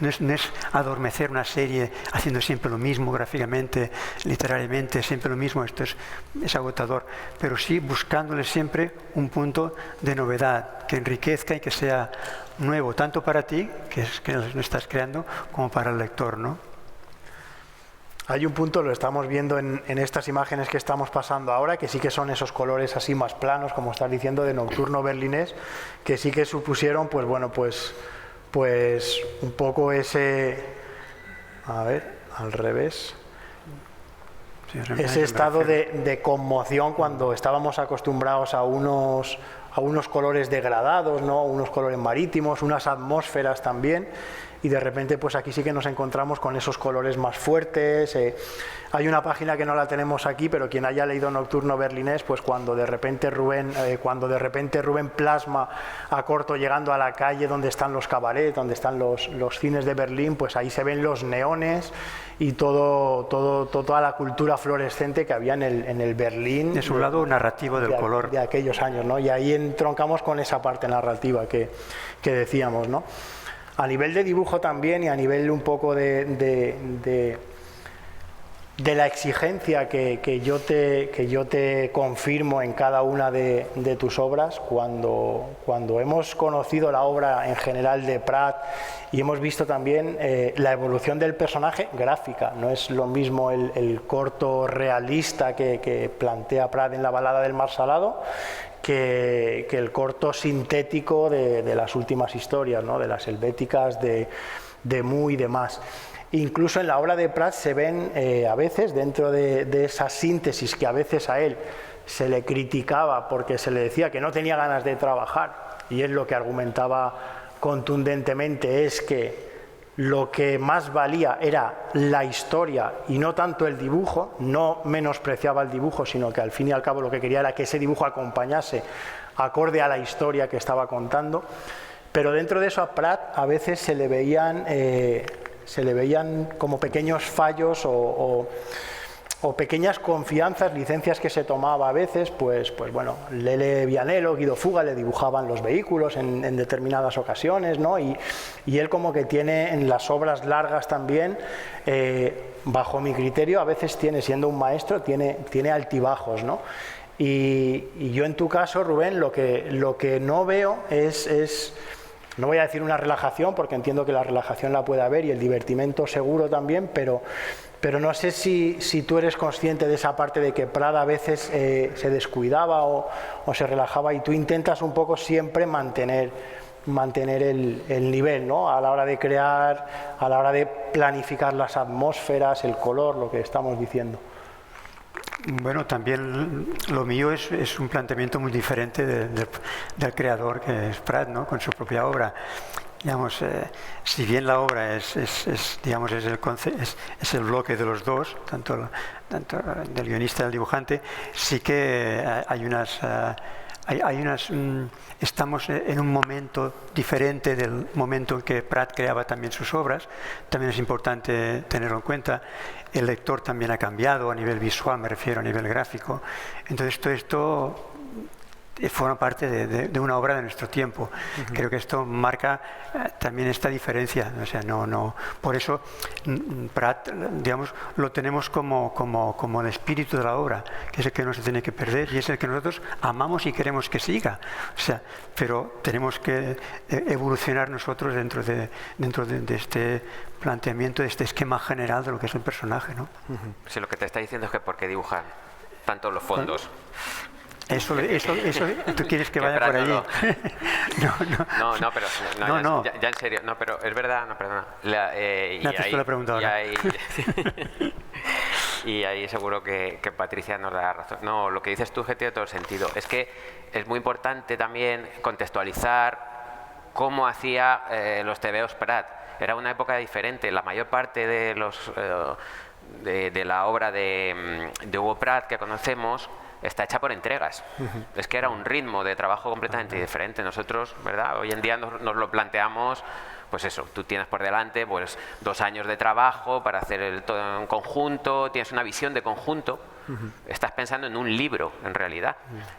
No es adormecer una serie haciendo siempre lo mismo gráficamente, literariamente, siempre lo mismo. Esto es agotador, pero sí buscándole siempre un punto de novedad que enriquezca y que sea nuevo, tanto para ti, que lo estás creando, como para el lector, ¿no? Hay un punto, lo estamos viendo en estas imágenes que estamos pasando ahora, que sí que son esos colores así más planos, como estás diciendo, de Nocturno Berlinés, que sí que supusieron, pues bueno, pues un poco ese, a ver, al revés, ese estado de conmoción cuando estábamos acostumbrados a unos colores degradados, ¿no? Unos colores marítimos, unas atmósferas también, y de repente pues aquí sí que nos encontramos con esos colores más fuertes. Hay una página que no la tenemos aquí, pero quien haya leído Nocturno Berlinés, pues cuando de repente Rubén plasma a Corto llegando a la calle donde están los cabarets, donde están los cines de Berlín, pues ahí se ven los neones y toda la cultura fluorescente que había en el Berlín. Es un lado narrativo del color. De aquellos años, ¿no? Y ahí entroncamos con esa parte narrativa que decíamos, ¿no? A nivel de dibujo también, y a nivel un poco de la exigencia que yo te confirmo en cada una de tus obras, cuando hemos conocido la obra en general de Prat y hemos visto también la evolución del personaje gráfica. No es lo mismo el corto realista que plantea Prat en La balada del mar salado que el corto sintético de las últimas historias, ¿no? De las helvéticas, de Mu y demás. Incluso en la obra de Prat se ven a veces, dentro de esa síntesis que a veces a él se le criticaba porque se le decía que no tenía ganas de trabajar, y él lo que argumentaba contundentemente es que lo que más valía era la historia y no tanto el dibujo. No menospreciaba el dibujo, sino que al fin y al cabo lo que quería era que ese dibujo acompañase acorde a la historia que estaba contando. Pero dentro de eso a Prat a veces se le veían como pequeños fallos o pequeñas confianzas, licencias que se tomaba a veces, pues bueno, Lele Vianello, Guido Fuga le dibujaban los vehículos en determinadas ocasiones, ¿no? Y él como que tiene en las obras largas también, bajo mi criterio, a veces siendo un maestro, tiene altibajos, ¿no? Y yo en tu caso, Rubén, lo que no veo es no voy a decir una relajación, porque entiendo que la relajación la puede haber y el divertimento seguro también, pero no sé si tú eres consciente de esa parte de que Prat a veces se descuidaba o se relajaba, y tú intentas un poco siempre mantener el nivel, ¿no? A la hora de crear, a la hora de planificar las atmósferas, el color, lo que estamos diciendo. Bueno, también lo mío es un planteamiento muy diferente del creador, que es Prat, ¿no? Con su propia obra. Digamos, si bien la obra es el bloque de los dos, tanto del guionista y del dibujante, sí que estamos en un momento diferente del momento en que Prat creaba también sus obras. También es importante tenerlo en cuenta. El lector también ha cambiado a nivel visual, me refiero, a nivel gráfico. Entonces todo esto forma parte de una obra de nuestro tiempo. Creo que esto marca también esta diferencia. O sea, por eso Prat, digamos, lo tenemos como el espíritu de la obra, que es el que no se tiene que perder y es el que nosotros amamos y queremos que siga. O sea, pero tenemos que evolucionar nosotros dentro de este planteamiento, de este esquema general de lo que es el personaje, ¿no? Si lo que te está diciendo es que por qué dibujan tanto los fondos. Eso, ¿tú quieres que vaya por allí? No, pero ya en serio, no, pero es verdad, no, perdona. Y ahí seguro que Patricia nos da razón. No, lo que dices tú, que tiene todo el sentido. Es que es muy importante también contextualizar cómo hacía los tebeos Prat. Era una época diferente. La mayor parte de de la obra de Hugo Pratt que conocemos está hecha por entregas. Es que era un ritmo de trabajo completamente diferente. Nosotros, ¿verdad? Hoy en día nos lo planteamos, pues eso, tú tienes por delante pues 2 años de trabajo para hacer todo en conjunto, tienes una visión de conjunto, estás pensando en un libro en realidad,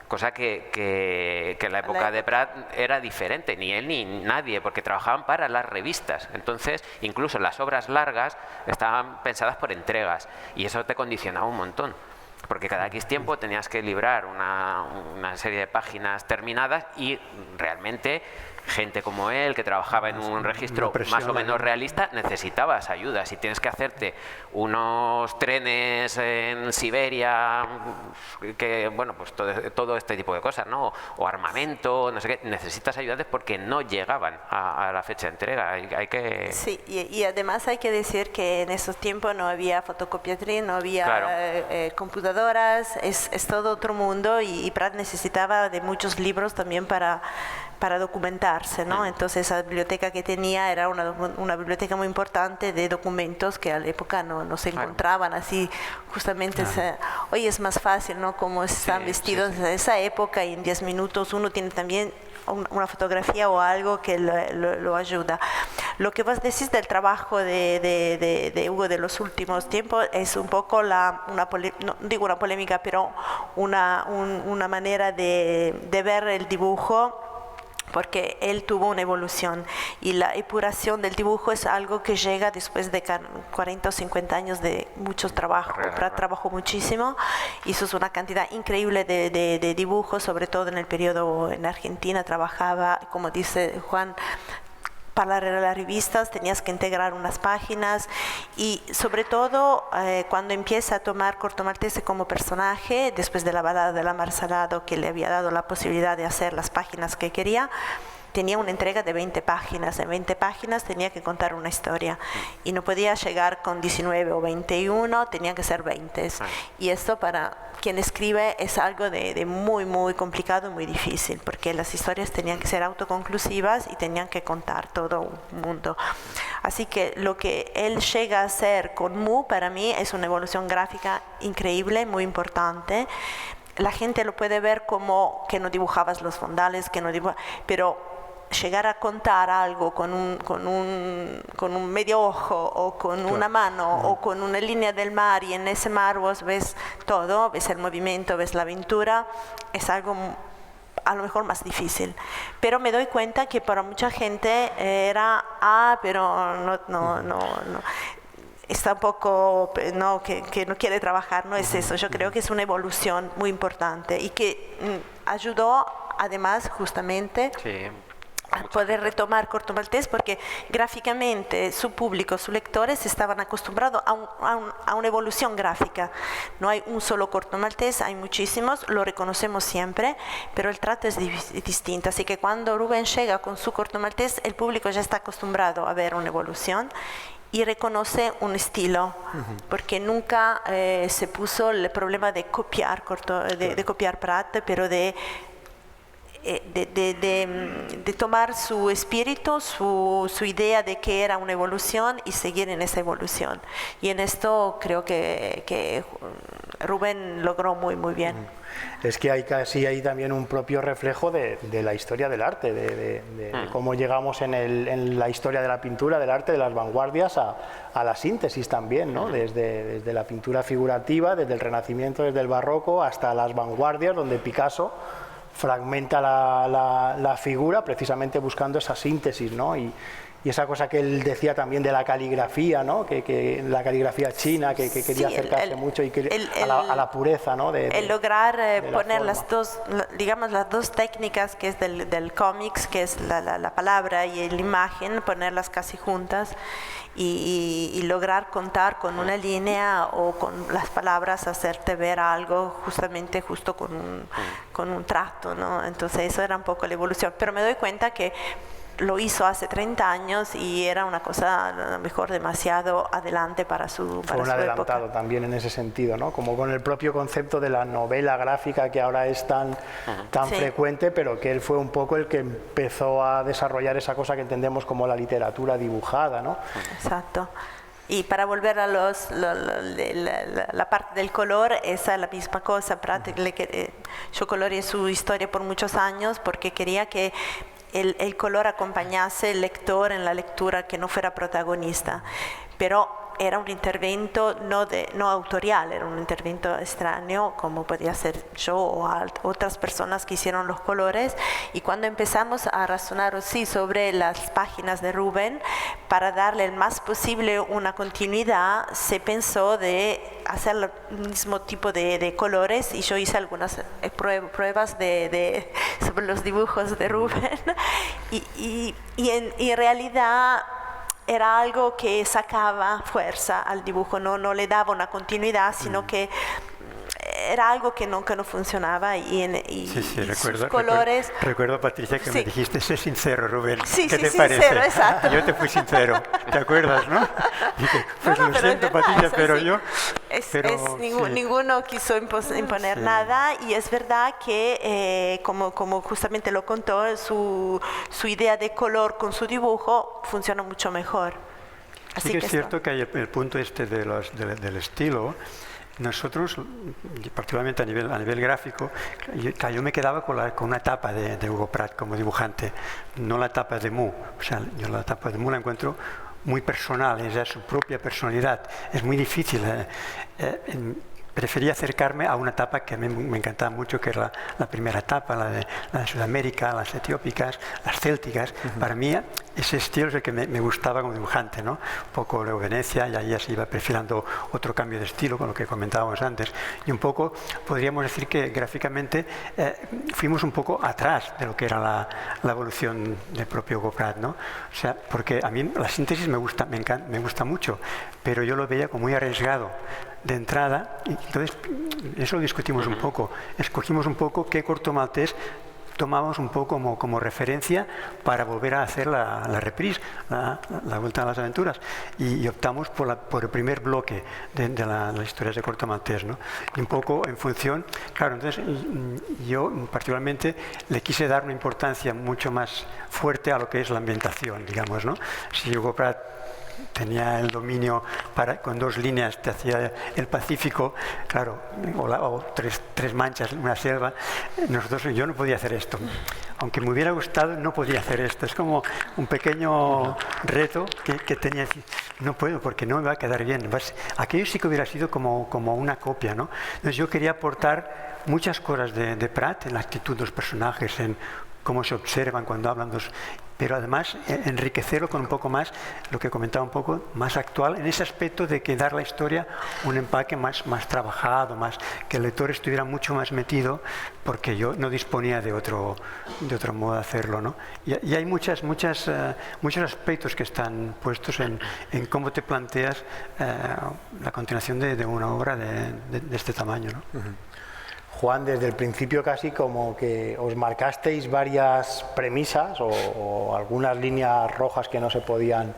cosa que en la época de Pratt era diferente, ni él ni nadie, porque trabajaban para las revistas. Entonces, incluso las obras largas estaban pensadas por entregas y eso te condicionaba un montón. Porque cada X tiempo tenías que librar una serie de páginas terminadas y realmente gente como él, que trabajaba en un registro más o menos realista, necesitabas ayuda. Si tienes que hacerte unos trenes en Siberia, que bueno, pues todo este tipo de cosas, ¿no? O armamento, no sé qué, necesitas ayudantes porque no llegaban a la fecha de entrega. Hay que... Sí, y además hay que decir que en esos tiempos no había fotocopiatriz, no había computadoras, es todo otro mundo y Prat necesitaba de muchos libros también para documentarse, ¿no? Entonces esa biblioteca que tenía era una biblioteca muy importante de documentos que a la época no se encontraban así, justamente hoy es más fácil, ¿no? Como están vestidos en esa época y en 10 minutos uno tiene también una fotografía o algo que lo ayuda. Lo que vos decís del trabajo de Hugo de los últimos tiempos es un poco no digo una polémica, pero una manera de ver el dibujo, porque él tuvo una evolución y la epuración del dibujo es algo que llega después de 40 o 50 años de mucho trabajo. Prat trabajó muchísimo, hizo una cantidad increíble de dibujos, sobre todo en el periodo en Argentina trabajaba, como dice Juan, para las revistas tenías que integrar unas páginas y sobre todo cuando empieza a tomar Corto Maltese como personaje, después de la balada de la Mar Salado que le había dado la posibilidad de hacer las páginas que quería, tenía una entrega de 20 páginas. En 20 páginas tenía que contar una historia y no podía llegar con 19 o 21, tenía que ser 20. Y esto para quien escribe es algo de muy, muy complicado y muy difícil, porque las historias tenían que ser autoconclusivas y tenían que contar todo un mundo. Así que lo que él llega a hacer con Mu, para mí, es una evolución gráfica increíble, muy importante. La gente lo puede ver como que no dibujabas los fondales, pero llegar a contar algo con un medio ojo o con una mano o con una línea del mar, y en ese mar vos ves todo, ves el movimiento, ves la aventura, es algo a lo mejor más difícil. Pero me doy cuenta que para mucha gente era, pero no. Está un poco, no, que no quiere trabajar, no es eso. Yo creo que es una evolución muy importante y que ayudó además justamente a poder retomar Corto Maltés, porque gráficamente su público, sus lectores estaban acostumbrados a una evolución gráfica. No hay un solo Corto Maltés, hay muchísimos, lo reconocemos siempre, pero el trato es distinto. Así que cuando Rubén llega con su Corto Maltés, el público ya está acostumbrado a ver una evolución y reconoce un estilo, porque nunca se puso el problema de copiar, de copiar Prat, pero de tomar su espíritu, su idea de que era una evolución y seguir en esa evolución. Y en esto creo que Rubén logró muy bien. Es que hay casi ahí también un propio reflejo de la historia del arte, de cómo llegamos en la historia de la pintura, del arte, de las vanguardias a la síntesis también, ¿no? Desde la pintura figurativa, desde el Renacimiento, desde el Barroco, hasta las vanguardias, donde Picasso fragmenta la figura precisamente buscando esa síntesis, ¿no? Y esa cosa que él decía también de la caligrafía, ¿no? Que la caligrafía china, que quería acercarse mucho y a la pureza, ¿no? El lograr poner las dos técnicas que es del cómics, que es la palabra y la imagen, ponerlas casi juntas y lograr contar con una línea o con las palabras, hacerte ver algo justo con un trato, ¿no? Entonces eso era un poco la evolución, pero me doy cuenta que lo hizo hace 30 años y era una cosa a lo mejor demasiado adelante para su época. Fue un adelantado también en ese sentido, ¿no? Como con el propio concepto de la novela gráfica que ahora es tan frecuente, pero que él fue un poco el que empezó a desarrollar esa cosa que entendemos como la literatura dibujada, ¿no? Exacto. Y para volver a la parte del color, esa es la misma cosa. Yo coloreé su historia por muchos años porque quería que el color acompañase al lector en la lectura, que no fuera protagonista. Pero era un intervento no autorial, era un intervento extraño, como podía ser yo o otras personas que hicieron los colores. Y cuando empezamos a razonar sobre las páginas de Rubén, para darle el más posible una continuidad, se pensó de hacer el mismo tipo de colores, y yo hice algunas pruebas sobre los dibujos de Rubén y en realidad era algo que sacaba fuerza al dibujo, no le daba una continuidad, sino que era algo que no funcionaba y recuerdo, sus colores... Recuerdo, Patricia, que me dijiste, sé sincero, Rubén. ¿Qué te parece? Sincero, exacto. Yo te fui sincero, ¿te acuerdas, no? Dije, pues lo siento, Patricia, pero yo... Ninguno quiso imponer nada, y es verdad que, como justamente lo contó, su idea de color con su dibujo funciona mucho mejor. Así que es cierto que hay el punto del estilo. Nosotros, particularmente a nivel gráfico, yo me quedaba con una etapa de Hugo Pratt como dibujante, no la etapa de Mu. O sea, yo la etapa de Mu la encuentro muy personal, es su propia personalidad. Es muy difícil. Prefería acercarme a una etapa que a mí me encantaba mucho, que era la primera etapa, la de Sudamérica, las etiópicas, las célticas. Para mí ese estilo es el que me gustaba como dibujante, ¿no? Un poco luego Venecia, y ahí ya se iba perfilando otro cambio de estilo, con lo que comentábamos antes. Y un poco podríamos decir que gráficamente fuimos un poco atrás de lo que era la evolución del propio Hugo Pratt, ¿no? O sea, porque a mí la síntesis me gusta mucho, pero yo lo veía como muy arriesgado de entrada, y entonces eso lo discutimos un poco. Escogimos un poco qué Corto Maltés tomamos un poco como referencia para volver a hacer la reprise, la vuelta a las aventuras, y optamos por el primer bloque de las historias de Corto Maltés, ¿no? Y un poco en función, claro, entonces yo particularmente le quise dar una importancia mucho más fuerte a lo que es la ambientación, digamos, ¿no? Si Hugo Pratt tenía el dominio con 2 líneas, te hacía el Pacífico, claro, o tres manchas, una selva. Yo no podía hacer esto. Aunque me hubiera gustado, no podía hacer esto. Es como un pequeño reto que tenía. No puedo, porque no me va a quedar bien. Aquello sí que hubiera sido como una copia, ¿no? Entonces yo quería aportar muchas cosas de Pratt, en la actitud de los personajes, en cómo se observan cuando hablan pero además enriquecerlo con un poco más, lo que comentaba un poco, más actual, en ese aspecto de que dar la historia un empaque más trabajado, que el lector estuviera mucho más metido, porque yo no disponía de otro modo de hacerlo, ¿no? Y hay muchos aspectos que están puestos en cómo te planteas la continuación de una obra de este tamaño, ¿no? Juan, desde el principio casi como que os marcasteis varias premisas o algunas líneas rojas que no se podían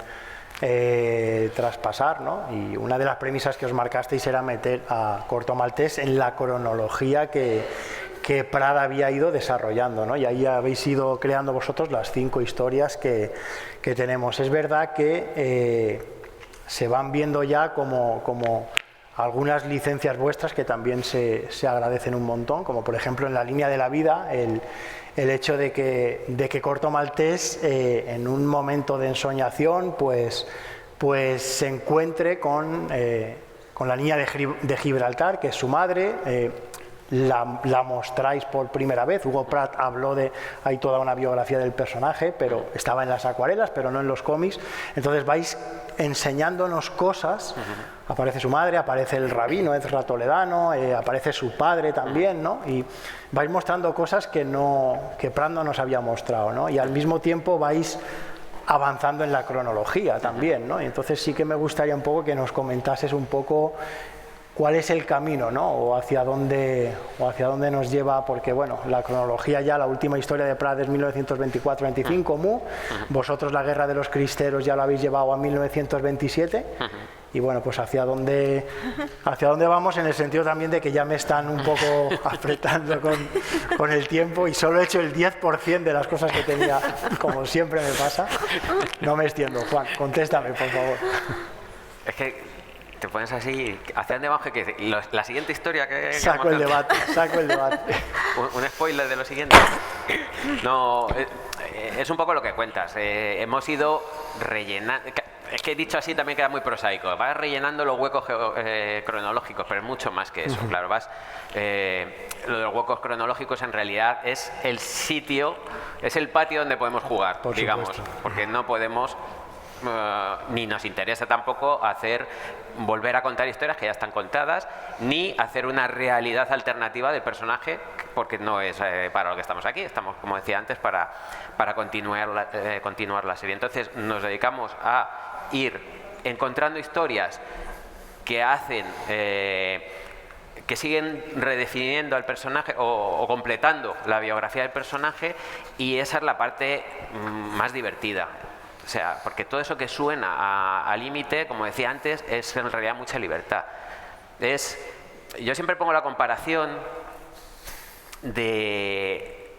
traspasar, ¿no? Y una de las premisas que os marcasteis era meter a Corto Maltés en la cronología que Prat había ido desarrollando, ¿no? Y ahí habéis ido creando vosotros las 5 historias que tenemos. Es verdad que se van viendo ya como algunas licencias vuestras que también se agradecen un montón, como por ejemplo en la línea de la vida, el hecho de que Corto Maltés en un momento de ensoñación pues se encuentre con la niña de Gibraltar, que es su madre. La mostráis por primera vez. Hugo Pratt habló hay toda una biografía del personaje, pero estaba en las acuarelas, pero no en los cómics. Entonces vais enseñándonos cosas. Aparece su madre, aparece el rabino Ezra Toledano, aparece su padre también, ¿no? Y vais mostrando cosas que Pratt no nos había mostrado, ¿no? Y al mismo tiempo vais avanzando en la cronología también, ¿no? Y entonces sí que me gustaría un poco que nos comentases un poco cuál es el camino, ¿no? o hacia dónde nos lleva, porque bueno, la cronología ya, la última historia de Pratt es 1924-25, Mu, vosotros la Guerra de los Cristeros ya lo habéis llevado a 1927, y bueno, pues hacia dónde vamos, en el sentido también de que ya me están un poco apretando con el tiempo y solo he hecho el 10% de las cosas que tenía, como siempre me pasa. No me extiendo. Juan, contéstame, por favor. Es que te pones así, ¿hacia dónde vamos? La siguiente historia que saco el debate. ¿Un spoiler de lo siguiente? No, es un poco lo que cuentas. Hemos ido rellenando. Es que dicho así también queda muy prosaico. Vas rellenando los huecos cronológicos, pero es mucho más que eso. Claro, lo de los huecos cronológicos en realidad es el sitio, es el patio donde podemos jugar, por digamos, supuesto. porque no podemos. Ni nos interesa tampoco volver a contar historias que ya están contadas, ni hacer una realidad alternativa del personaje, porque no es para lo que estamos aquí. Estamos, como decía antes, para continuar la serie. Entonces nos dedicamos a ir encontrando historias que hacen que siguen redefiniendo al personaje o completando la biografía del personaje, y esa es la parte más divertida. O sea, porque todo eso que suena a límite, como decía antes, es en realidad mucha libertad. Yo siempre pongo la comparación de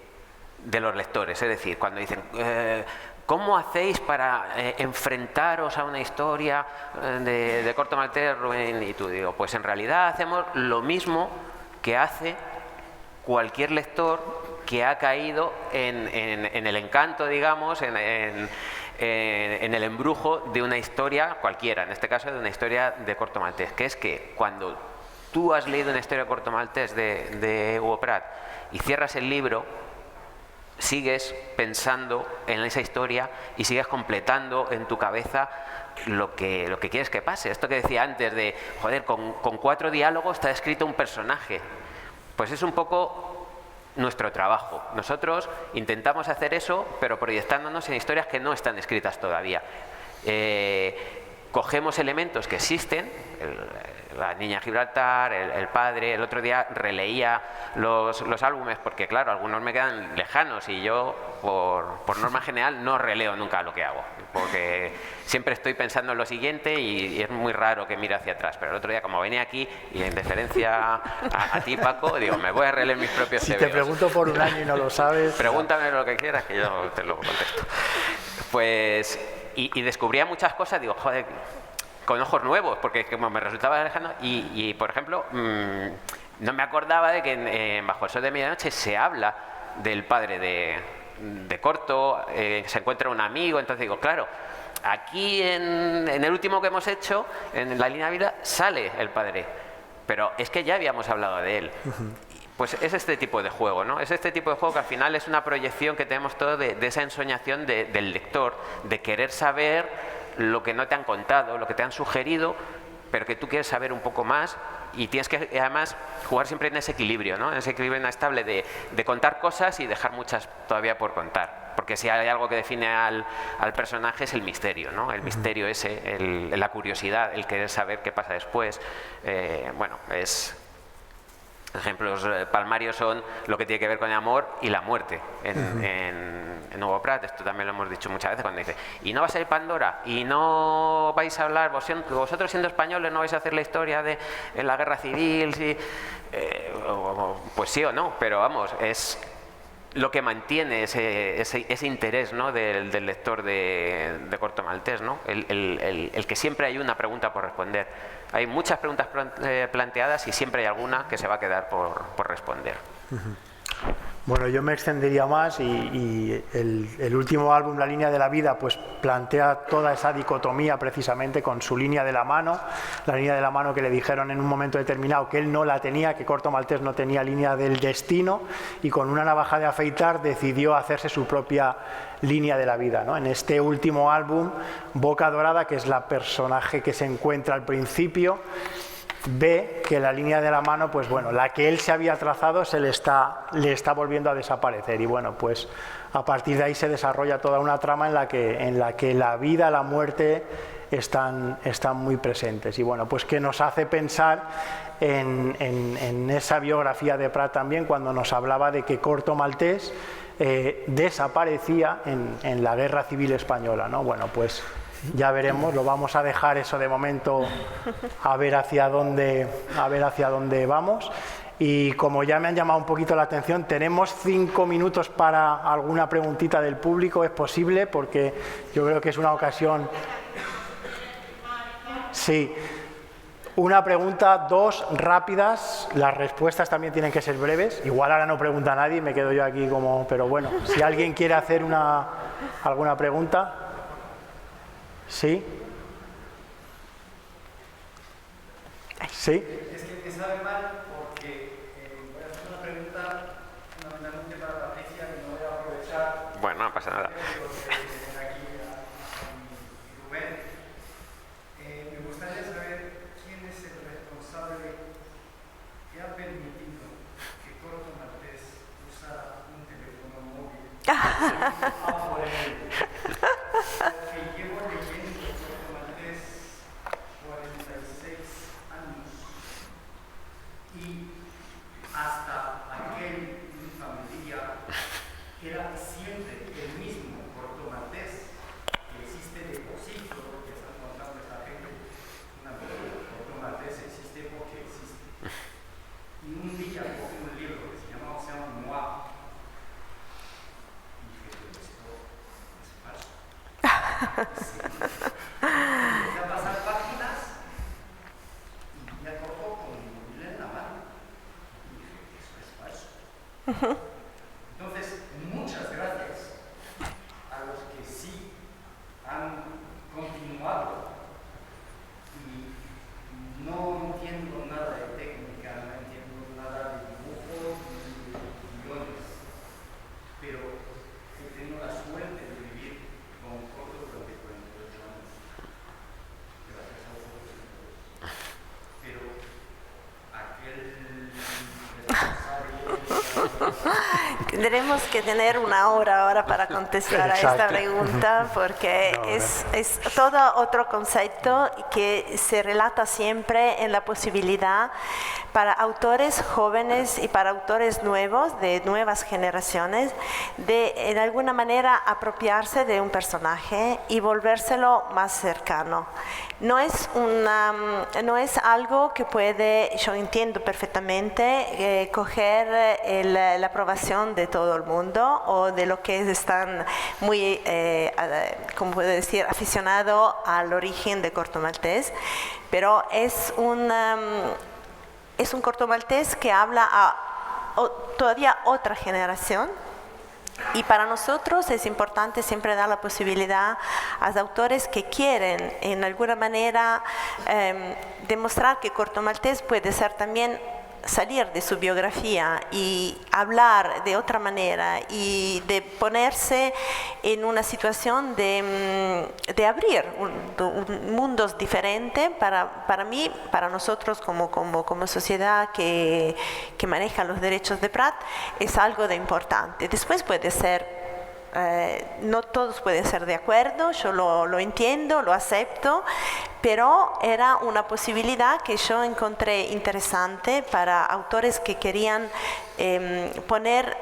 los lectores, es decir, cuando dicen ¿cómo hacéis para enfrentaros a una historia de Corto Maltés, Rubén y tú? Digo, pues en realidad hacemos lo mismo que hace cualquier lector que ha caído en el encanto, digamos, en el embrujo de una historia cualquiera, en este caso de una historia de Corto Maltés, que es que cuando tú has leído una historia de Corto Maltés de Hugo Pratt y cierras el libro, sigues pensando en esa historia y sigues completando en tu cabeza lo que quieres que pase. Esto que decía antes de, joder, con 4 diálogos está escrito un personaje. Pues es un poco nuestro trabajo. Nosotros intentamos hacer eso, pero proyectándonos en historias que no están escritas todavía. Cogemos elementos que existen, la niña Gibraltar, el padre. El otro día releía los álbumes porque, claro, algunos me quedan lejanos y yo, por norma general, no releo nunca lo que hago, porque siempre estoy pensando en lo siguiente y es muy raro que mire hacia atrás. Pero el otro día, como venía aquí y en deferencia a ti, Paco, digo, me voy a releer mis propios Si TVOs. te pregunto por un año y no lo sabes... Pregúntame lo que quieras, que yo te lo contesto. Pues... Y descubría muchas cosas, digo, joder, con ojos nuevos, porque como me resultaba lejano. Y por ejemplo, no me acordaba de que en Bajo el Sol de Medianoche se habla del padre de Corto, se encuentra un amigo. Entonces digo, claro, aquí en el último que hemos hecho, en la línea de vida, sale el padre, pero es que ya habíamos hablado de él. Pues es este tipo de juego, ¿no? Es este tipo de juego que al final es una proyección que tenemos todos de esa ensoñación del lector, de querer saber lo que no te han contado, lo que te han sugerido, pero que tú quieres saber un poco más y tienes que además jugar siempre en ese equilibrio, ¿no? En ese equilibrio inestable de contar cosas y dejar muchas todavía por contar. Porque si hay algo que define al personaje es el misterio, ¿no? El misterio ese, la curiosidad, el querer saber qué pasa después. Bueno, ejemplos palmarios son lo que tiene que ver con el amor y la muerte en Hugo Pratt. Esto también lo hemos dicho muchas veces cuando dice, y no va a ser Pandora, y no vais a hablar, vosotros siendo españoles no vais a hacer la historia de la guerra civil, sí, pues sí o no, pero vamos, es lo que mantiene ese interés, ¿no? del lector de Corto Maltés, ¿no? El que siempre hay una pregunta por responder. Hay muchas preguntas planteadas y siempre hay alguna que se va a quedar por responder. Bueno, yo me extendería más y el último álbum, La línea de la vida, pues plantea toda esa dicotomía precisamente con su línea de la mano, la línea de la mano que le dijeron en un momento determinado que él no la tenía, que Corto Maltés no tenía línea del destino, y con una navaja de afeitar decidió hacerse su propia línea de la vida, ¿no? En este último álbum, Boca Dorada, que es la personaje que se encuentra al principio, ve que la línea de la mano, pues bueno, la que él se había trazado le está volviendo a desaparecer, y bueno, pues a partir de ahí se desarrolla toda una trama en la que la vida, la muerte están muy presentes, y bueno, pues que nos hace pensar en esa biografía de Prat también, cuando nos hablaba de que Corto Maltés desaparecía en la Guerra Civil Española, ¿no? Bueno, pues ya veremos, lo vamos a dejar eso de momento a ver hacia dónde vamos. Y como ya me han llamado un poquito la atención, tenemos 5 minutos para alguna preguntita del público, ¿es posible? Porque yo creo que es una ocasión. Sí, una pregunta, 2 rápidas, las respuestas también tienen que ser breves. Igual ahora no pregunta nadie, me quedo yo aquí como, pero bueno, si alguien quiere hacer alguna pregunta. ¿Sí? ¿Sí? Es que me sabe mal porque voy a hacer una pregunta fundamentalmente para Patricia y no voy a aprovechar. Bueno, no pasa nada. Aquí a Rubén. Me gustaría saber quién es el responsable que ha permitido que Corto Maltés usara un teléfono móvil. Porque llevo leyendo Corto Maltés 46 años y hasta aquel familia era siempre el mismo Corto Maltés que existe de por sí, todo lo que están contando esta gente, una locura. Corto Maltés existe porque existe. Y un día cogí un libro que se llama Océan Noir y dije, pero esto es falso. Empecé a pasar páginas y ya cojo con mi móvil en la mano y dije, eso es falso. Entonces, muchas gracias a los que sí han continuado, y no entiendo nada de técnica, no entiendo nada de dibujos ni de guiones, pero he tenido la suerte de vivir con Corto durante 48 años, gracias a vosotros. Pero aquel responsable. Tendremos que tener una hora ahora para contestar a esta Exacto. pregunta, porque es todo otro concepto que se relata siempre en la posibilidad para autores jóvenes y para autores nuevos, de nuevas generaciones, de en alguna manera apropiarse de un personaje y volvérselo más cercano. No es algo que puede, yo entiendo perfectamente, coger la aprobación de todo el mundo o de lo que están muy, como puedo decir, aficionado al origen de Corto Maltés, pero es un Corto Maltés que habla a todavía otra generación. Y para nosotros es importante siempre dar la posibilidad a los autores que quieren en alguna manera demostrar que Corto Maltés puede ser también salir de su biografía y hablar de otra manera y de ponerse en una situación de abrir mundos diferentes para mí, para nosotros como sociedad que maneja los derechos de Prat, es algo de importante. Después puede ser no todos pueden ser de acuerdo, yo lo entiendo, lo acepto, pero era una posibilidad que yo encontré interesante para autores que querían poner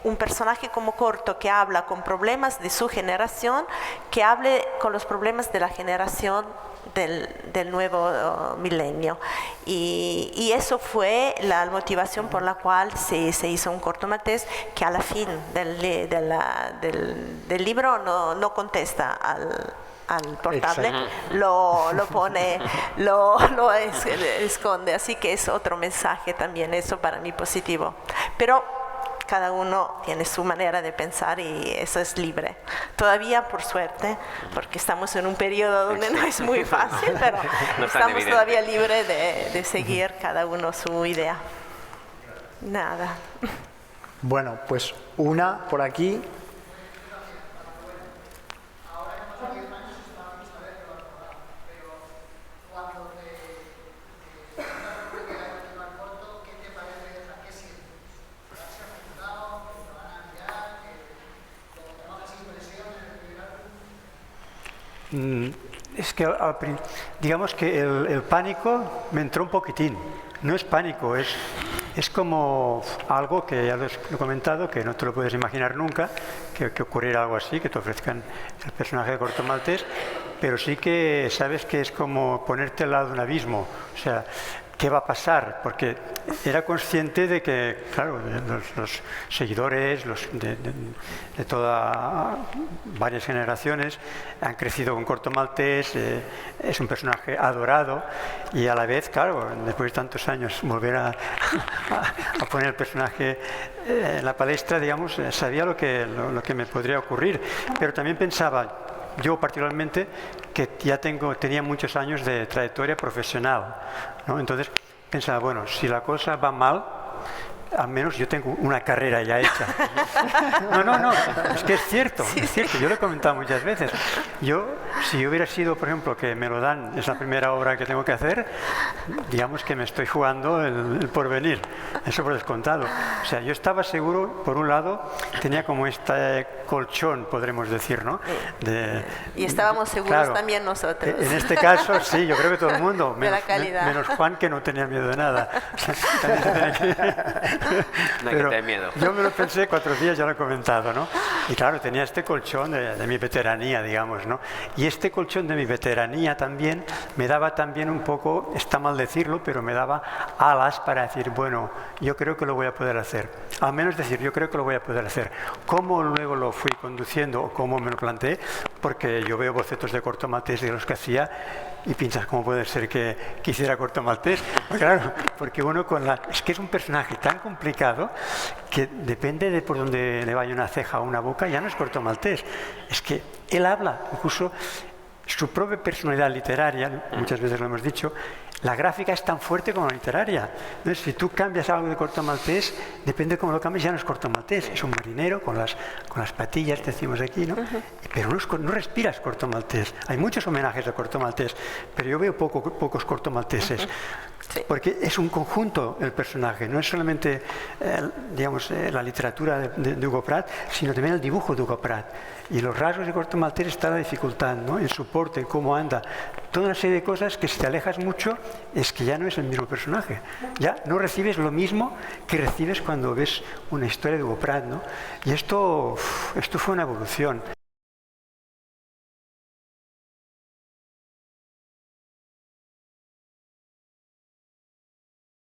un personaje como Corto que habla con problemas de su generación, que hable con los problemas de la generación del nuevo milenio. Y eso fue la motivación por la cual se hizo un corto maltés que a la fin del libro no contesta al portable, lo pone, lo esconde, así que es otro mensaje también, eso para mí positivo. Pero cada uno tiene su manera de pensar y eso es libre. Todavía, por suerte, porque estamos en un periodo donde no es muy fácil, pero no estamos todavía libres de seguir cada uno su idea. Nada. Bueno, pues una por aquí. Es que digamos que el pánico me entró un poquitín. No es pánico, es como algo que ya lo he comentado, que no te lo puedes imaginar nunca, que ocurriera algo así, que te ofrezcan el personaje de Corto Maltés, pero sí que sabes que es como ponerte al lado de un abismo. O sea, ¿qué va a pasar? Porque era consciente de que, claro, los seguidores de todas varias generaciones han crecido con Corto Maltés, es un personaje adorado y a la vez, claro, después de tantos años volver a poner el personaje en la palestra, digamos, sabía lo que me podría ocurrir, pero también pensaba, yo particularmente, que ya tenía muchos años de trayectoria profesional, ¿no? Entonces pensaba, bueno, si la cosa va mal, al menos yo tengo una carrera ya hecha. No, es que es cierto, yo lo he comentado muchas veces. Si hubiera sido, por ejemplo, que me lo dan, es la primera obra que tengo que hacer, digamos que me estoy jugando el porvenir, eso por descontado. O sea, yo estaba seguro, por un lado, tenía como este colchón, podremos decir, ¿no? Y estábamos seguros, claro, también nosotros. En este caso, sí, yo creo que todo el mundo, menos Juan, que no tenía miedo de nada. También se tenía que... No hay que tener miedo. Yo me lo pensé 4 días, ya lo he comentado, ¿no? Y claro, tenía este colchón de mi veteranía, digamos, ¿no? Y este colchón de mi veteranía también me daba también un poco, está mal decirlo, pero me daba alas para decir, bueno, yo creo que lo voy a poder hacer. Al menos decir, yo creo que lo voy a poder hacer. ¿Cómo luego lo fui conduciendo o cómo me lo planteé? Porque yo veo bocetos de Corto Maltés de los que hacía y piensas, ¿cómo puede ser que hiciera Corto Maltés? Claro, porque uno es que es un personaje tan complicado que depende de por dónde le vaya una ceja o una boca, ya no es Corto Maltés. Es que él habla, incluso su propia personalidad literaria, muchas veces lo hemos dicho, la gráfica es tan fuerte como la literaria. Entonces, si tú cambias algo de Corto Maltés, depende de cómo lo cambies, ya no es Corto Maltés, es un marinero con las patillas, decimos aquí, ¿no? Pero no respiras Corto Maltés. Hay muchos homenajes a Corto Maltés, pero yo veo pocos Corto Malteses. Sí. Porque es un conjunto el personaje, no es solamente la literatura de Hugo Pratt, sino también el dibujo de Hugo Pratt. Y los rasgos de Corto Maltés está la dificultad, ¿no? En su porte, en cómo anda, toda una serie de cosas que si te alejas mucho es que ya no es el mismo personaje, ya no recibes lo mismo que recibes cuando ves una historia de Hugo Pratt, ¿no? Y esto fue una evolución.